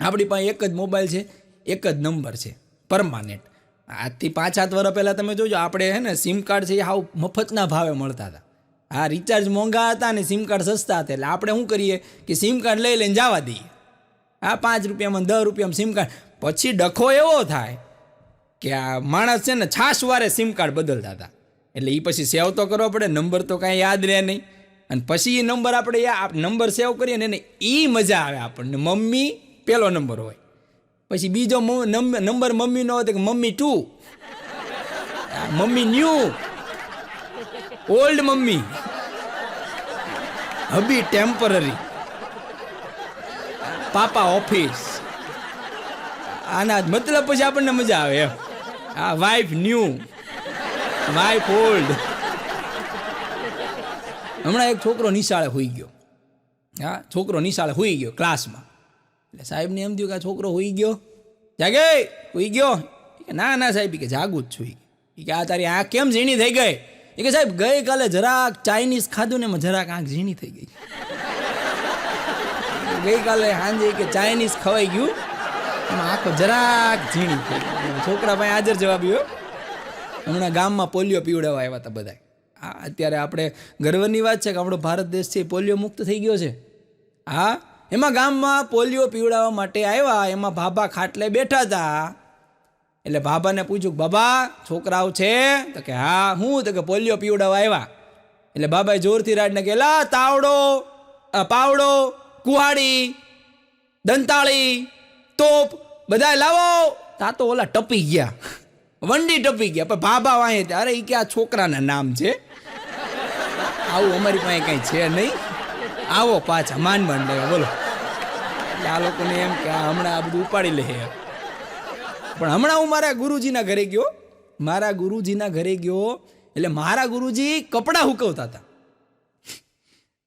Speaker 1: આપણી પાસે એક જ મોબાઈલ છે, એક જ નંબર છે, પરમાનેન્ટ. આજથી 5-7 વર્ષ પહેલાં તમે જોજો, આપણે હે ને સિમ કાર્ડ છે એ હાવ મફતના ભાવે મળતા હતા. હા, રિચાર્જ મોંઘા હતા ને સિમ કાર્ડ સસ્તા હતા. એટલે આપણે શું કરીએ કે સિમ કાર્ડ લઈ લઈને જવા દઈએ. હા, 5 રૂપિયામાં 10 રૂપિયામાં સિમ કાર્ડ. પછી ડખો એવો થાય કે આ માણસ છે ને છાશવારે સિમ કાર્ડ બદલતા હતા. એટલે એ પછી સેવ તો કરવો પડે, નંબર તો કાંઈ યાદ રહે નહીં. અને પછી એ નંબર આપણે નંબર સેવ કરીએ ને એને એ મજા આવે આપણને. મમ્મી પહેલો નંબર હોય, પછી બીજો નંબર મમ્મીનો હોય તો કે mummy 2, mummy new, old mummy, hubby temporary, papa office. આના મતલબ પછી આપણને મજા આવે એમ. હા, વાઇફ ન્યૂ, વાઇફ ઓલ્ડ. હમણાં એક છોકરો નિશાળે હોઈ ગયો. હા, છોકરો નિશાળે હોઈ ગયો ક્લાસમાં. એટલે સાહેબને એમ થયું કે આ છોકરો હોઈ ગયો, જાગે હોઈ ગયો. ના ના સાહેબ, કે જાગું જ છું. એ કે આ તારી આંખ કેમ ઝીણી થઈ ગઈ? એ કે સાહેબ ગઈકાલે જરાક ચાઇનીઝ ખાધું ને એમાં જરાક આંખ ઝીણી થઈ ગઈ. ગઈકાલે સાંજે કે ચાઇનીઝ ખવાઈ ગયું, એમાં આંખો જરાક ઝીણી થઈ ગઈ. છોકરા ભાઈ હાજર જવાબી. હમણાં ગામમાં પોલિયો પીવડાવવા આવ્યા હતા બધા. હા, અત્યારે આપણે ગર્વની વાત છે કે આપણો ભારત દેશ છે પોલિયો મુક્ત થઈ ગયો છે. હા, એમાં ગામમાં પોલિયો પીવડાવવા માટે આવ્યા. એમાં ભાભા ખાટલે બેઠા હતા. એટલે ભાભાને પૂછ્યું, બાબા છોકરાઓ છે? તો કે હા. હું? તો કે પોલિયો પીવડાવવા આવ્યા. એટલે બાબાએ જોરથી રાડને કે લા તાવડો, પાવડો, કુહાડી, દંતાળી, તોપ બધા લાવો. તા તો ઓલા ટપી ગયા, વંડી ટપી ગયા. પણ ભાભા વાંહે અરે એ કે આ છોકરાના નામ છે, આવું અમારી પાસે કંઈ છે નહીં, આવો પાછા માંડ લેવા. બોલો, એટલે આ લોકોને એમ કે હમણાં આ બધું ઉપાડી લે. પણ હમણાં હું મારા ગુરુજીના ઘરે ગયો. મારા ગુરુજીના ઘરે ગયો એટલે મારા ગુરુજી કપડાં હુકવતા હતા.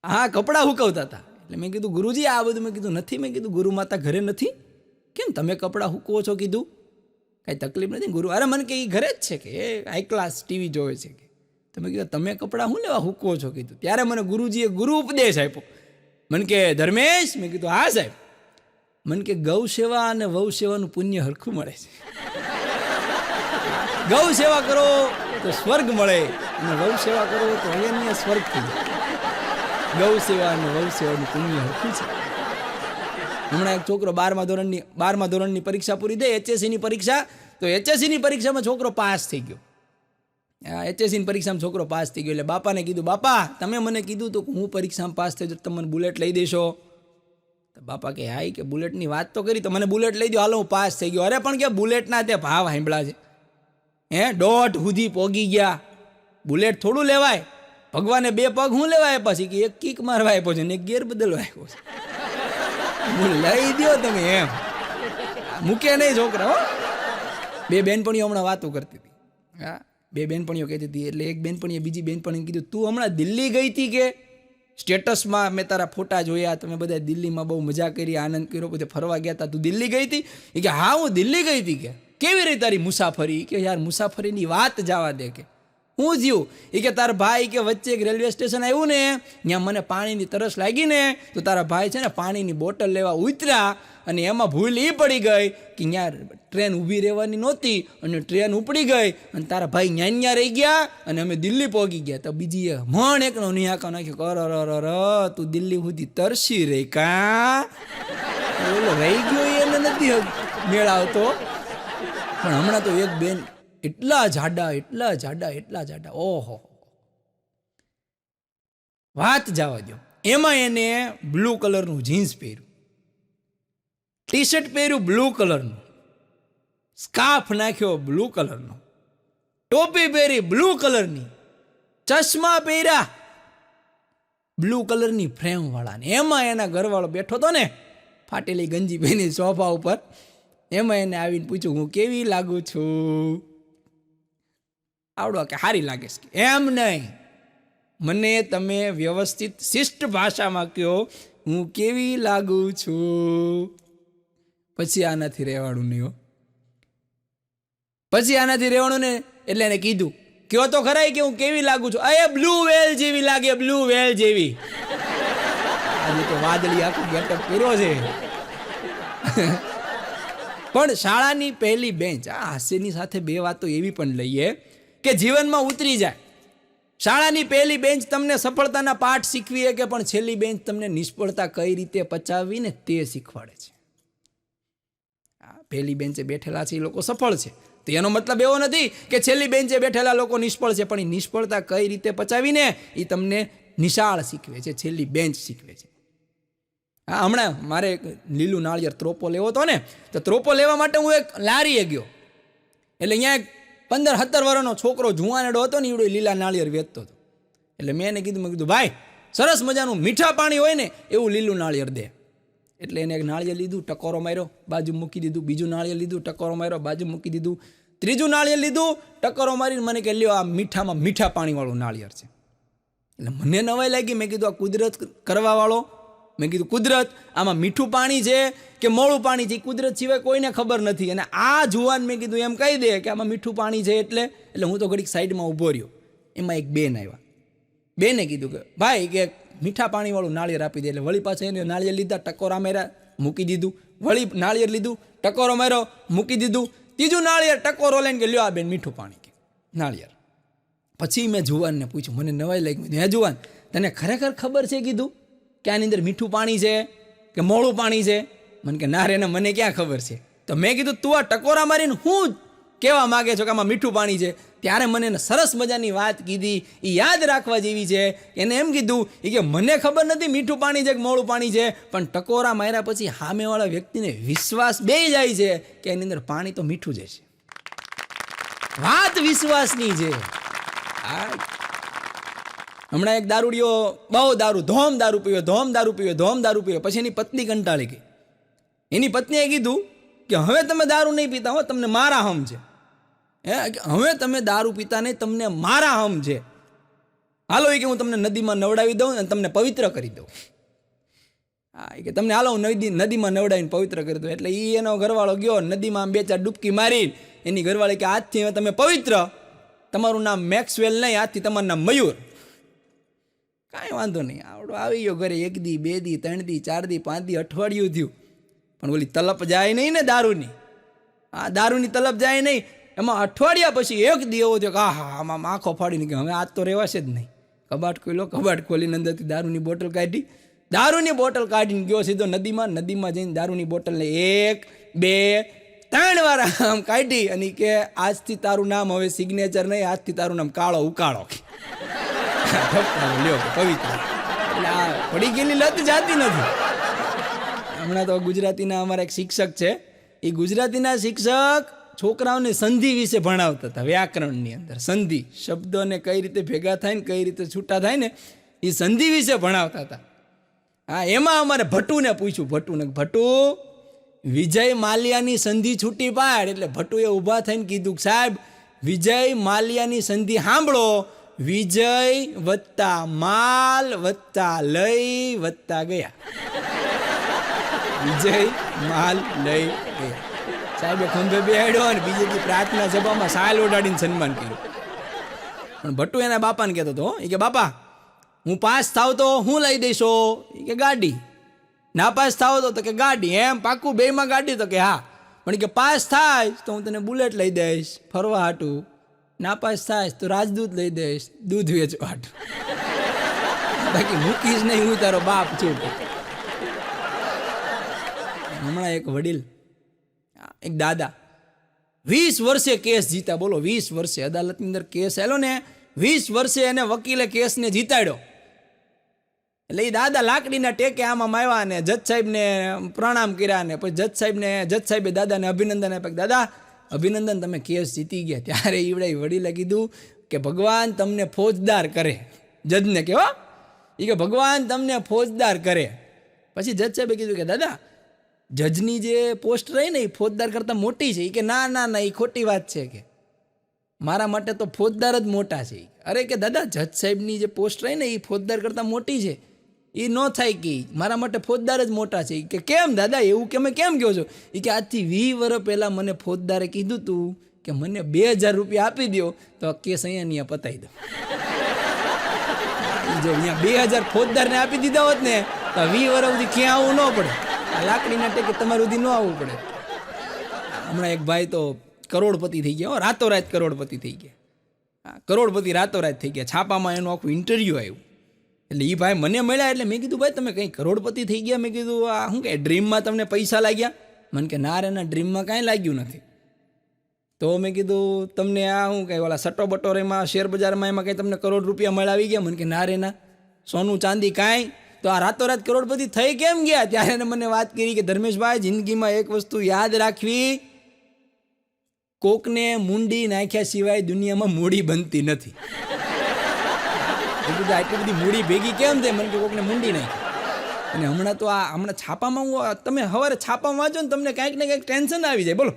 Speaker 1: હા, કપડાં હુકવતા હતા. એટલે મેં કીધું ગુરુજી આ બધું? મેં કીધું નથી. મેં કીધું ગુરુ માતા ઘરે નથી? કેમ તમે કપડાં હુકવો છો? કીધું કાંઈ તકલીફ નથી ગુરુ? અરે મને કે એ ઘરે જ છે કે એ હાઈ ક્લાસ ટીવી જોવે છે કે. તમે કીધું તમે કપડાં શું લેવા હુકવો છો? કીધું. ત્યારે મને ગુરુજીએ ગુરુ ઉપદેશ આપ્યો. મને કે ધર્મેશ. મેં કીધું હા સાહેબ. મને કે ગૌ સેવા અને વહુ સેવાનું પુણ્ય હરખું મળે છે. ગૌ સેવા કરો તો સ્વર્ગ મળે અને વહુ સેવા કરો તો અહીંયા સ્વર્ગ થઈ જાય. ગૌ સેવા અને વહુ સેવાનું પુણ્ય હરખું છે. હમણાં એક છોકરો 12મા ધોરણની પરીક્ષા પૂરી થઈ, HSCની પરીક્ષા. તો HSCની પરીક્ષામાં છોકરો પાસ થઈ ગયો. HSCની પરીક્ષામાં છોકરો પાસ થઈ ગયો. એટલે બાપાને કીધું, બાપા તમે મને કીધું તો હું પરીક્ષામાં પાસ થઈ જાઉં, તમે મને બુલેટ લઈ દેશો? તો બાપા કે હાઈ કે બુલેટની વાત તો કરી તો મને બુલેટ લઈ દો, હાલો હું પાસ થઈ ગયો. અરે પણ કે બુલેટના તે ભાવ સાંભળ્યા છે, હે 1.5 સુધી પોગી ગયા. બુલેટ થોડું લેવાય, ભગવાને 2 પગ હું લેવાય પછી કે એક કિક મારવા આપ્યો છે ને એક ગેર બદલવા આપ્યો છે. લઈ દો તમે એમ, મૂકે નહીં છોકરા. હો 2 બેનપણીઓ હમણાં વાતો કરતી હતી. હા 2 બેનપણીઓ કહેતી હતી, એટલે એક બેનપણીએ બીજી બેનપણીને કીધું તું હમણાં દિલ્હી ગઈ હતી કે? સ્ટેટસમાં મેં તારા ફોટા જોયા, તમે બધા દિલ્હીમાં બહુ મજા કરી, આનંદ કર્યો, બધે ફરવા ગયા હતા, તું દિલ્હી ગઈ હતી? એ કે હા હું દિલ્હી ગઈ હતી. કે કેવી રહી તારી મુસાફરી? કે યાર મુસાફરીની વાત જવા દે, કે હું થયું? એ કે તારા ભાઈ કે વચ્ચે એક રેલવે સ્ટેશન આવ્યું ને, ત્યાં મને પાણીની તરસ લાગી ને, તો તારા ભાઈ છે ને પાણીની બોટલ લેવા ઉતર્યા અને એમાં ભૂલ એ પડી ગઈ કે ત્યાં ટ્રેન ઊભી રહેવાની નહોતી અને ટ્રેન ઉપડી ગઈ અને તારા ભાઈ ન્યા રહી ગયા અને અમે દિલ્હી પહોંચી ગયા. તો બીજી મણ એકનો નિહાકો નાખ્યો, કર તું દિલ્હી સુધી તરસી રહી કા? ઓલો રહી ગયો એને નથી મેળ આવતો. પણ હમણાં તો એક બેન એટલા જાડા, ઓહો વાત જવા દો. એમાં એને બ્લુ કલરનું જીન્સ પહેર્યું, ટી શર્ટ પહેર્યું બ્લુ કલરનું, સ્કાર્ફ નાખ્યો બ્લુ કલરનો, ટોપી પહેરી બ્લુ કલરની, ચશ્મા પહેર્યા બ્લુ કલરની ફ્રેમ વાળાને. એમાં એના ઘરવાળો બેઠો હતો ને ફાટેલી ગંજી પહેરી સોફા ઉપર, એમાં એને આવીને પૂછ્યું હું કેવી લાગુ છું? આવડો કે હારી લાગે છે? એમ નહીં, મને તમે વ્યવસ્થિત શિષ્ટ ભાષામાં કહો હું કેવી લાગુ છું. પછી આનાથી રહેવાનું નહીં હો, પછી આનાથી રહેવાનું ને. એટલે એને કીધું કયો તો ખરાય કે હું કેવી લાગુ છું? અરે બ્લુ વેલ જેવી લાગે, બ્લુ વેલ જેવી. આજે તો વાદળી આખું ગેટઅપ કર્યો છે. પણ શાળાની પહેલી બેન્ચ, આ હાસ્યની સાથે 2 વાતો એવી પણ લઈએ કે જીવનમાં ઉતરી જાય. શાળાની પહેલી બેન્ચ તમને સફળતાના પાઠ શીખવીએ કે, પણ છેલ્લી બેન્ચ તમને નિષ્ફળતા કઈ રીતે પચાવવી ને તે શીખવાડે છે. પહેલી બેન્ચે બેઠેલા છે એ લોકો સફળ છે, તો એનો મતલબ એવો નથી કે છેલ્લી બેન્ચે બેઠેલા લોકો નિષ્ફળ છે, પણ એ નિષ્ફળતા કઈ રીતે પચાવીને એ તમને નિશાળ શીખવે છે, છેલ્લી બેન્ચ શીખવે છે. હા હમણાં મારે એક લીલું નાળિયેર ત્રોપો લેવો હતો ને, તો ત્રોપો લેવા માટે હું એક લારીએ ગયો, એટલે અહીંયા એક 15-17 વર્ષનો છોકરો જુવાનેડો હતો ને, એવડો લીલા નાળિયેર વેચતો હતો. એટલે મેં એને કીધું ભાઈ સરસ મજાનું મીઠા પાણી હોય ને એવું લીલું નાળિયેર દે. એટલે એને એક નાળિયેર લીધું, ટકોરો માર્યો, બાજુ મૂકી દીધું, બીજું નાળિયેર લીધું, ટકોરો માર્યો, બાજુ મૂકી દીધું, ત્રીજું નાળિયેર લીધું, ટકોરો મારીને મને કે લ્યો આ મીઠામાં મીઠા પાણીવાળું નાળિયેર છે. એટલે મને નવાઈ લાગી, મેં કીધું આ કુદરત કરવાવાળો, મેં કીધું કુદરત આમાં મીઠું પાણી છે કે મોળું પાણી છે કુદરત સિવાય કોઈને ખબર નથી. અને આ જુવાન મેં કીધું એમ કહી દે કે આમાં મીઠું પાણી છે. એટલે હું તો ઘડીક સાઈડમાં ઊભો રહ્યો. એમાં એક બેન આવ્યા, બેને કીધું કે ભાઈ કે મીઠા પાણીવાળું નાળિયેર આપી દે. એટલે વળી પાછા એને નાળિયેર લીધા, ટકોરા માર્યા, મૂકી દીધું, વળી નાળિયેર લીધું, ટકોરો માર્યો, મૂકી દીધું, ત્રીજું નાળિયેર ટકોરો લઈને કે લ્યો આ બેન મીઠું પાણી કે નાળિયેર. પછી મેં જુવાનને પૂછ્યું, મને નવાઈ લાગી, હે જુવાન તને ખરેખર ખબર છે કીધું કે આની અંદર મીઠું પાણી છે કે મોળું પાણી છે? મને કે ના રે ને મને ક્યાં ખબર છે. તો મેં કીધું તું આ ટકોરા મારીને હું કહેવા માગે છો કે આમાં મીઠું પાણી છે? ત્યારે મને એને સરસ મજાની વાત કીધી, એ યાદ રાખવા જેવી છે. એને એમ કીધું એ કે મને ખબર નથી મીઠું પાણી છે કે મોળું પાણી છે, પણ ટકોરા માર્યા પછી સામેવાળા વ્યક્તિને વિશ્વાસ બેસી જાય છે કે એની અંદર પાણી તો મીઠું જ છે. વાત વિશ્વાસની છે. હમણાં એક દારૂડિયો બહુ ધોમ દારૂ પીવે. પછી એની પત્ની કંટાળી ગઈ. એની પત્નીએ કીધું કે હવે તમે દારૂ નહીં પીતા હો, તમને મારા હમ છે. હવે તમે દારૂ પીતા નહીં, તમને મારા હમ છે. હાલો એ કે હું તમને નદીમાં નવડાવી દઉં અને તમને પવિત્ર કરી દઉં. હા એ કે તમને હાલો હું નદીમાં નવડાવીને પવિત્ર કરી દઉં. એટલે એ એનો ઘરવાળો ગયો નદીમાં 2-4 ડૂબકી મારી. એની ઘરવાળી કે આજથી હવે તમે પવિત્ર, તમારું નામ મેક્સવેલ નહીં, આજથી તમારું નામ મયુર. કાંઈ વાંધો નહીં, આવડો આવી ગયો ઘરે. 1 દી 2 દી 3 દી 4 દી 5 દી અઠવાડિયું થયું, પણ ઓલી તલપ જાય નહીં ને દારૂની. હા દારૂની તલપ જાય નહીં. એમાં અઠવાડિયા પછી 1 દી એવો થયો કે હા આમાં આંખો ફાડીને કે હવે આજ તો રહેવાશે જ નહીં. કબાટ ખોલીને અંદરથી દારૂની બોટલ કાઢી. દારૂની બોટલ કાઢીને ગયો સીધો નદીમાં જઈને દારૂની બોટલને 1 2 3 વાર આમ કાઢી અને કે આજથી તારું નામ હવે સિગ્નેચર નહીં, આજથી તારું નામ કાળો ઉકાળો. લ્યો પવિત્ર. એટલે આ પડી ગયેલી લત જાતી નથી. હમણાં તો ગુજરાતીના અમારા એક શિક્ષક છે, એ ગુજરાતીના શિક્ષક છોકરાઓને સંધિ વિશે ભણાવતા હતા. વ્યાકરણની અંદર સંધિ શબ્દોને કઈ રીતે ભેગા થાય ને કઈ રીતે છૂટા થાય ને એ સંધિ વિશે ભણાવતા હતા. હા, એમાં અમારે ભટ્ટુને પૂછ્યું, ભટ્ટુ વિજય માલ્યાની સંધિ છૂટી પાડ. એટલે ભટ્ટુએ ઊભા થઈને કીધું, સાહેબ વિજય માલ્યાની સંધિ સાંભળો, વિજય વત્તા માલ વત્તા લઈ વત્તા ગયા. વિજય માલ લઈ ગયા. સાહેબે ખંભે બેહાડ્યો અને બીજેથી પ્રાર્થના સભામાં સાલ ઓઢાડીને સન્માન કર્યું. પણ ભટ્ટુ એના બાપાને કહેતો હતો, એ કે બાપા હું પાસ થાવ તો હું લઈ દઈશો? એ કે ગાડી. ના પાસ થાવ તો કે ગાડી. એમ પાકું બેમાં ગાડી? તો કે હા. પણ કે પાસ થાય તો હું તને બુલેટ લઈ દઈશ ફરવા હાટું, ના પાસ થાય તો રાજદૂત લઈ દઈશ દૂધ વેચવા હાટું, બાકી મૂકીશ નહીં, હું તારો બાપ છું. હમણાં એક વડીલ, એક દાદા 20 વર્ષે કેસ જીતા. બોલો, 20 વર્ષે અદાલતની અંદર કેસ આવેલો ને, 20 વર્ષે એને વકીલે કેસને જીતાડ્યો. એટલે એ દાદા લાકડીના ટેકે આમાં આવ્યા ને જજ સાહેબને પ્રણામ કર્યા ને પછી જજ સાહેબે દાદાને અભિનંદન આપ્યા. દાદા અભિનંદન, તમે કેસ જીતી ગયા. ત્યારે ઈવડે વડીલે કીધું કે ભગવાન તમને ફોજદાર કરે. જજને કેવા એ કે ભગવાન તમને ફોજદાર કરે. પછી જજ સાહેબે કીધું કે દાદા જજની જે પોસ્ટ રહી ને એ ફોજદાર કરતાં મોટી છે. એ કે ના ના ના, એ ખોટી વાત છે, કે મારા માટે તો ફોજદાર જ મોટા છે. અરે કે દાદા જજ સાહેબની જે પોસ્ટ રહી ને એ ફોજદાર કરતાં મોટી છે, એ ન થાય, કે મારા માટે ફોજદાર જ મોટા છે. કે કેમ દાદા એવું કે મેં કેમ કહો છો? એ કે આજથી 20 વર્ષ પહેલાં મને ફોજદારે કીધું તું કે મને 2000 રૂપિયા આપી દો તો કેસ અહીંયા પતાવી દો. જો અહીંયા 2000 ફોજદારને આપી દીધા હોત ને તો 20 વર્ષ સુધી ક્યાં આવવું ન પડે, લાકડીના ટેકે તમારું સુધી ન આવવું પડે. હમણાં એક ભાઈ તો કરોડપતિ થઈ ગયા, રાતોરાત કરોડપતિ થઈ ગયા. કરોડપતિ રાતોરાત થઈ ગયા. છાપામાં એનું આખું ઇન્ટરવ્યૂ આવ્યું. એટલે એ ભાઈ મને મળ્યા. એટલે મેં કીધું ભાઈ તમે કંઈ કરોડપતિ થઈ ગયા? મેં કીધું આ શું કે ડ્રીમમાં તમને પૈસા લાગ્યા? મને કે ના રે ના, ડ્રીમમાં કાંઈ લાગ્યું નથી. તો મેં કીધું તમને આ શું કંઈ ઓલા સટ્ટો બટોરેમાં શેર બજારમાં એમાં કંઈ તમને કરોડ રૂપિયા મળાવી ગયા? મને કે ના રે ના, સોનું ચાંદી કાંઈ. તો આ રાતોરાત કરોડપતિ થઈ કેમ ગયા? ત્યારે એને મને વાત કરી કે ધર્મેશભાઈ જિંદગીમાં એક વસ્તુ યાદ રાખવી, કોકને મુંડી નાખ્યા સિવાય દુનિયામાં મૂડી બનતી નથી. આટલી બધી મૂડી ભેગી કેમ થાય? મને કે કોકને મુંડી નાખી. અને હમણાં તો હમણાં છાપામાં તમે સવારે છાપામાં વાંચો ને તમને કાંઈક ને કાંઈક ટેન્શન આવી જાય. બોલો,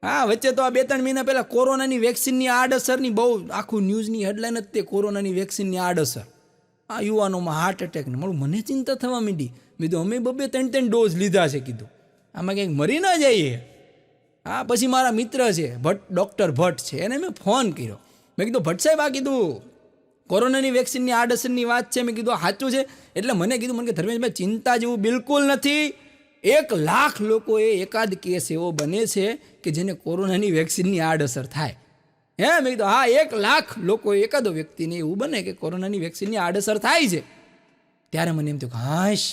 Speaker 1: હા વચ્ચે તો આ 2-3 મહિના પહેલાં કોરોનાની વેક્સિનની આડઅસરની બહુ આખું ન્યૂઝની હેડલાઇન જ તે કોરોનાની વેક્સિનની આડઅસર. આ યુવાનોમાં હાર્ટ એટેકને મળું. મને ચિંતા થવા માંડી. મેં કીધું અમે 2-3 ડોઝ લીધા છે. કીધું આમાં કંઈક મરી ના જઈએ. હા, પછી મારા મિત્ર છે ડૉક્ટર ભટ્ટ છે, એને મેં ફોન કર્યો. મેં કીધું ભટ્ટ સાહેબ આ કીધું કોરોનાની વેક્સિનની આડઅસરની વાત છે. મેં કીધું સાચું છે? એટલે મને કીધું, મને કે ધર્મેશભાઈ ચિંતા જેવું બિલકુલ નથી. 1 લાખ લોકોએ એકાદ કેસ એવો બને છે કે જેને કોરોનાની વેક્સિનની આડઅસર થાય. હે? મેં કીધું હા, 1 લાખ લોકો એકાદો વ્યક્તિને એવું બને કે કોરોનાની વેક્સિનની આડઅસર થાય છે. ત્યારે મને એમ થયું હાશ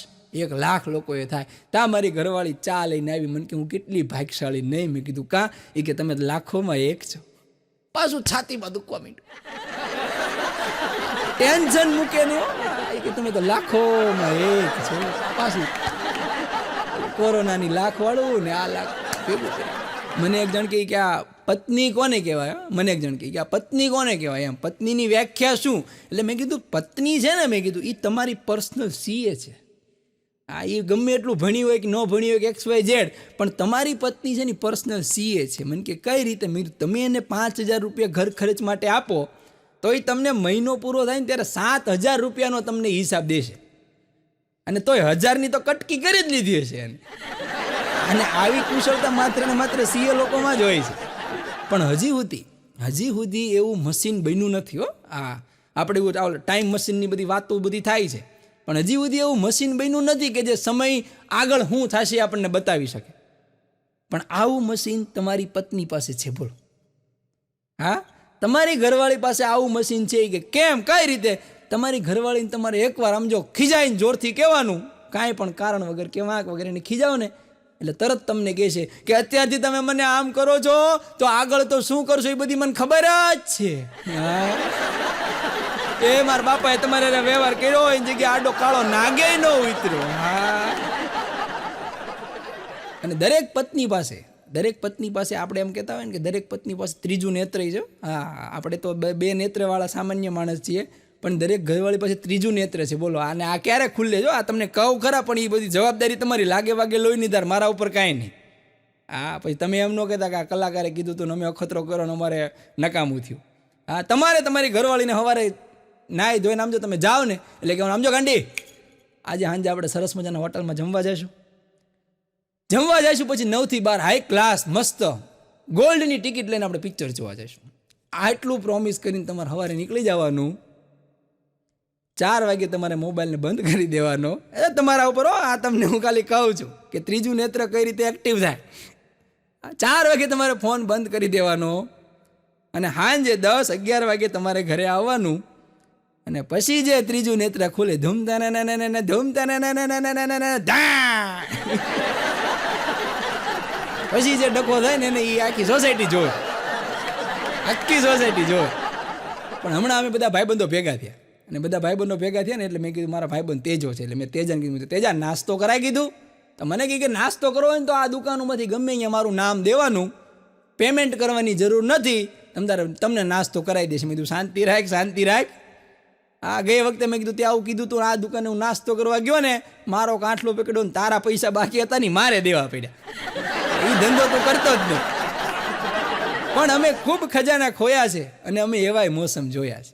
Speaker 1: 1 લાખ લોકોએ થાય. ત્યાં મારી ઘરવાળી ચા લઈને આવી. મને કે હું કેટલી ભાગ્યશાળી નહીં. મેં કીધું કાં? એ કે તમે લાખોમાં એક છો. પાછું છાતીમાં દુખવા માંડ્યું. ટેન્શન મૂકે નહીં, કે તમે તો લાખોમાં એક છો. પાછું કોરોનાની લાખ વાળું ને આ લાખ ભેગું કર્યું. મને એક જણ કહે કે આ પત્ની કોને કહેવાય? મને એક જણ કહે કે આ પત્ની કોને કહેવાય? એમ પત્નીની વ્યાખ્યા શું? એટલે મેં કીધું પત્ની છે ને, મેં કીધું એ તમારી પર્સનલ સીએ છે. આ એ ગમે એટલું ભણી હોય કે ન ભણી હોય કે XYZ, પણ તમારી પત્ની છે ને પર્સનલ સીએ છે. મને કે કઈ રીતે? તમે એને 5000 રૂપિયા ઘર ખર્ચ માટે આપો તો એ તમને મહિનો પૂરો થાય ને ત્યારે 7000 રૂપિયાનો તમને હિસાબ દેશે. અને તોય 1000ની તો કટકી કરી જ લીધી હશે એને. અને આવી કુશળતા માત્ર ને માત્ર સીએ લોકોમાં જ હોય છે. પણ હજી સુધી એવું મશીન બન્યું નથી. હો, આપણે એવું ટાઈમ મશીનની બધી વાતો બધી થાય છે, પણ હજી સુધી એવું મશીન બન્યું નથી કે જે સમય આગળ શું થશે આપણને બતાવી શકે. પણ આવું મશીન તમારી પત્ની પાસે છે. બોલો, હા, તમારી ઘરવાળી પાસે આવું મશીન છે કે કેમ? કઈ રીતે? તમારી ઘરવાળીને તમારે એકવાર આમ જો ખીજાઈને જોરથી કહેવાનું, કાંઈ પણ કારણ વગર કે વાંક વગર એને ખીજાવો ને એટલે તરત તમને કહે છે કે અત્યારથી તમે મને આમ કરો છો તો આગળ તો શું કરશો એ બધી મને ખબર જ છે. એ મારા બાપાએ તમારે વ્યવહાર કર્યો એની જગ્યાએ આડો કાળો નાગે ન ઉતર્યો. હા, અને દરેક પત્ની પાસે આપણે એમ કહેતા હોય ને કે દરેક પત્ની પાસે ત્રીજું નેત્ર છે. હા, આપણે તો બે નેત્રવાળા સામાન્ય માણસ છીએ, પણ દરેક ઘરવાળી પાસે ત્રીજું નેત્ર છે. બોલો, અને આ ક્યારે ખુલ્લે? જો આ તમને કહું ખરા, પણ એ બધી જવાબદારી તમારી. લાગે વાગે લોહીની ધાર, મારા ઉપર કાંઈ નહીં. હા, પછી તમે એમ ન કહેતા કે આ કલાકારે કીધું તું ને અમે અખતરો કરો ને અમારે નકામું થયું. હા, તમારે તમારી ઘરવાળીને સવારે નાહી ધોઈને આમ જો તમે જાઓ ને એટલે કે આમ જો ગાંડી, આજે સાંજે આપણે સરસ મજાના હોટલમાં જમવા જઈશું. પછી 9 થી 12 હાઈ ક્લાસ મસ્ત ગોલ્ડની ટિકિટ લઈને આપણે પિક્ચર જોવા જઈશું. આટલું પ્રોમિસ કરીને તમારે સવારે નીકળી જવાનું. 4 વાગે તમારે મોબાઈલને બંધ કરી દેવાનો. તમારા ઉપર આ તમને હું ખાલી કહું છું કે ત્રીજું નેત્ર કઈ રીતે એક્ટિવ થાય. 4 વાગે તમારે ફોન બંધ કરી દેવાનો અને સાંજે 10-11 વાગે તમારે ઘરે આવવાનું. અને પછી જે ત્રીજું નેત્ર ખુલે, ધૂમતા પછી જે ડખો થાય ને એને એ આખી સોસાયટી જોવે. પણ હમણાં અમે બધા ભાઈબંધો ભેગા થયા, અને બધા ભાઈબંધો ભેગા થયા ને એટલે મેં કીધું મારા ભાઈબંધ તેજો છે, એટલે મેં તેજાને કીધું, તેજા નાસ્તો કરાવી કીધું. તો મને કહે કે નાસ્તો કરવો હોય ને તો આ દુકાનોમાંથી ગમે અહીંયા મારું નામ દેવાનું, પેમેન્ટ કરવાની જરૂર નથી, તમને નાસ્તો કરાવી દેશે. મેં કીધું શાંતિ રાખ. આ ગઈ વખતે મેં કીધું ત્યાં આવું કીધું તું, આ દુકાને હું નાસ્તો કરવા ગયો ને, મારો કાંઠલો પકડ્યો ને તારા પૈસા બાકી હતા ને મારે દેવા પડ્યા. એ ધંધો તો કરતો જ નહીં. પણ અમે ખૂબ ખજાના ખોયા છે અને અમે એવાય મોસમ જોયા છે.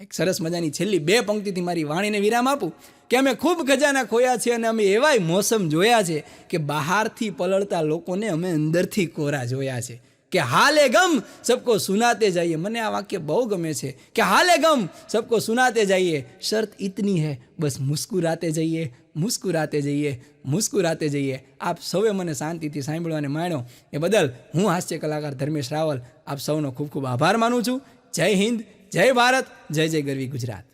Speaker 1: એક સરસ મજાની છેલ્લી 2 પંક્તિથી મારી વાણીને વિરામ આપું કે અમે ખૂબ ખજાના ખોયા છે અને અમે એવાય મોસમ જોયા છે કે બહારથી પલળતા લોકોને અમે અંદરથી કોરા જોયા છે. કે હાલે ગમ સબકો સુનાતે જાઈએ. મને આ વાક્ય બહુ ગમે છે કે હાલે ગમ સબકો સુનાતે જાઈએ, શર્ત ઇતની હૈ બસ મુસ્કુરાતે જઈએ. આપ સૌએ મને શાંતિથી સાંભળ્યો અને માણ્યો એ બદલ હું હાસ્ય કલાકાર ધર્મેશ રાવલ આપ સૌનો ખૂબ ખૂબ આભાર માનું છું. જય હિન્દ, જય ભારત, જય ગરવી ગુજરાત.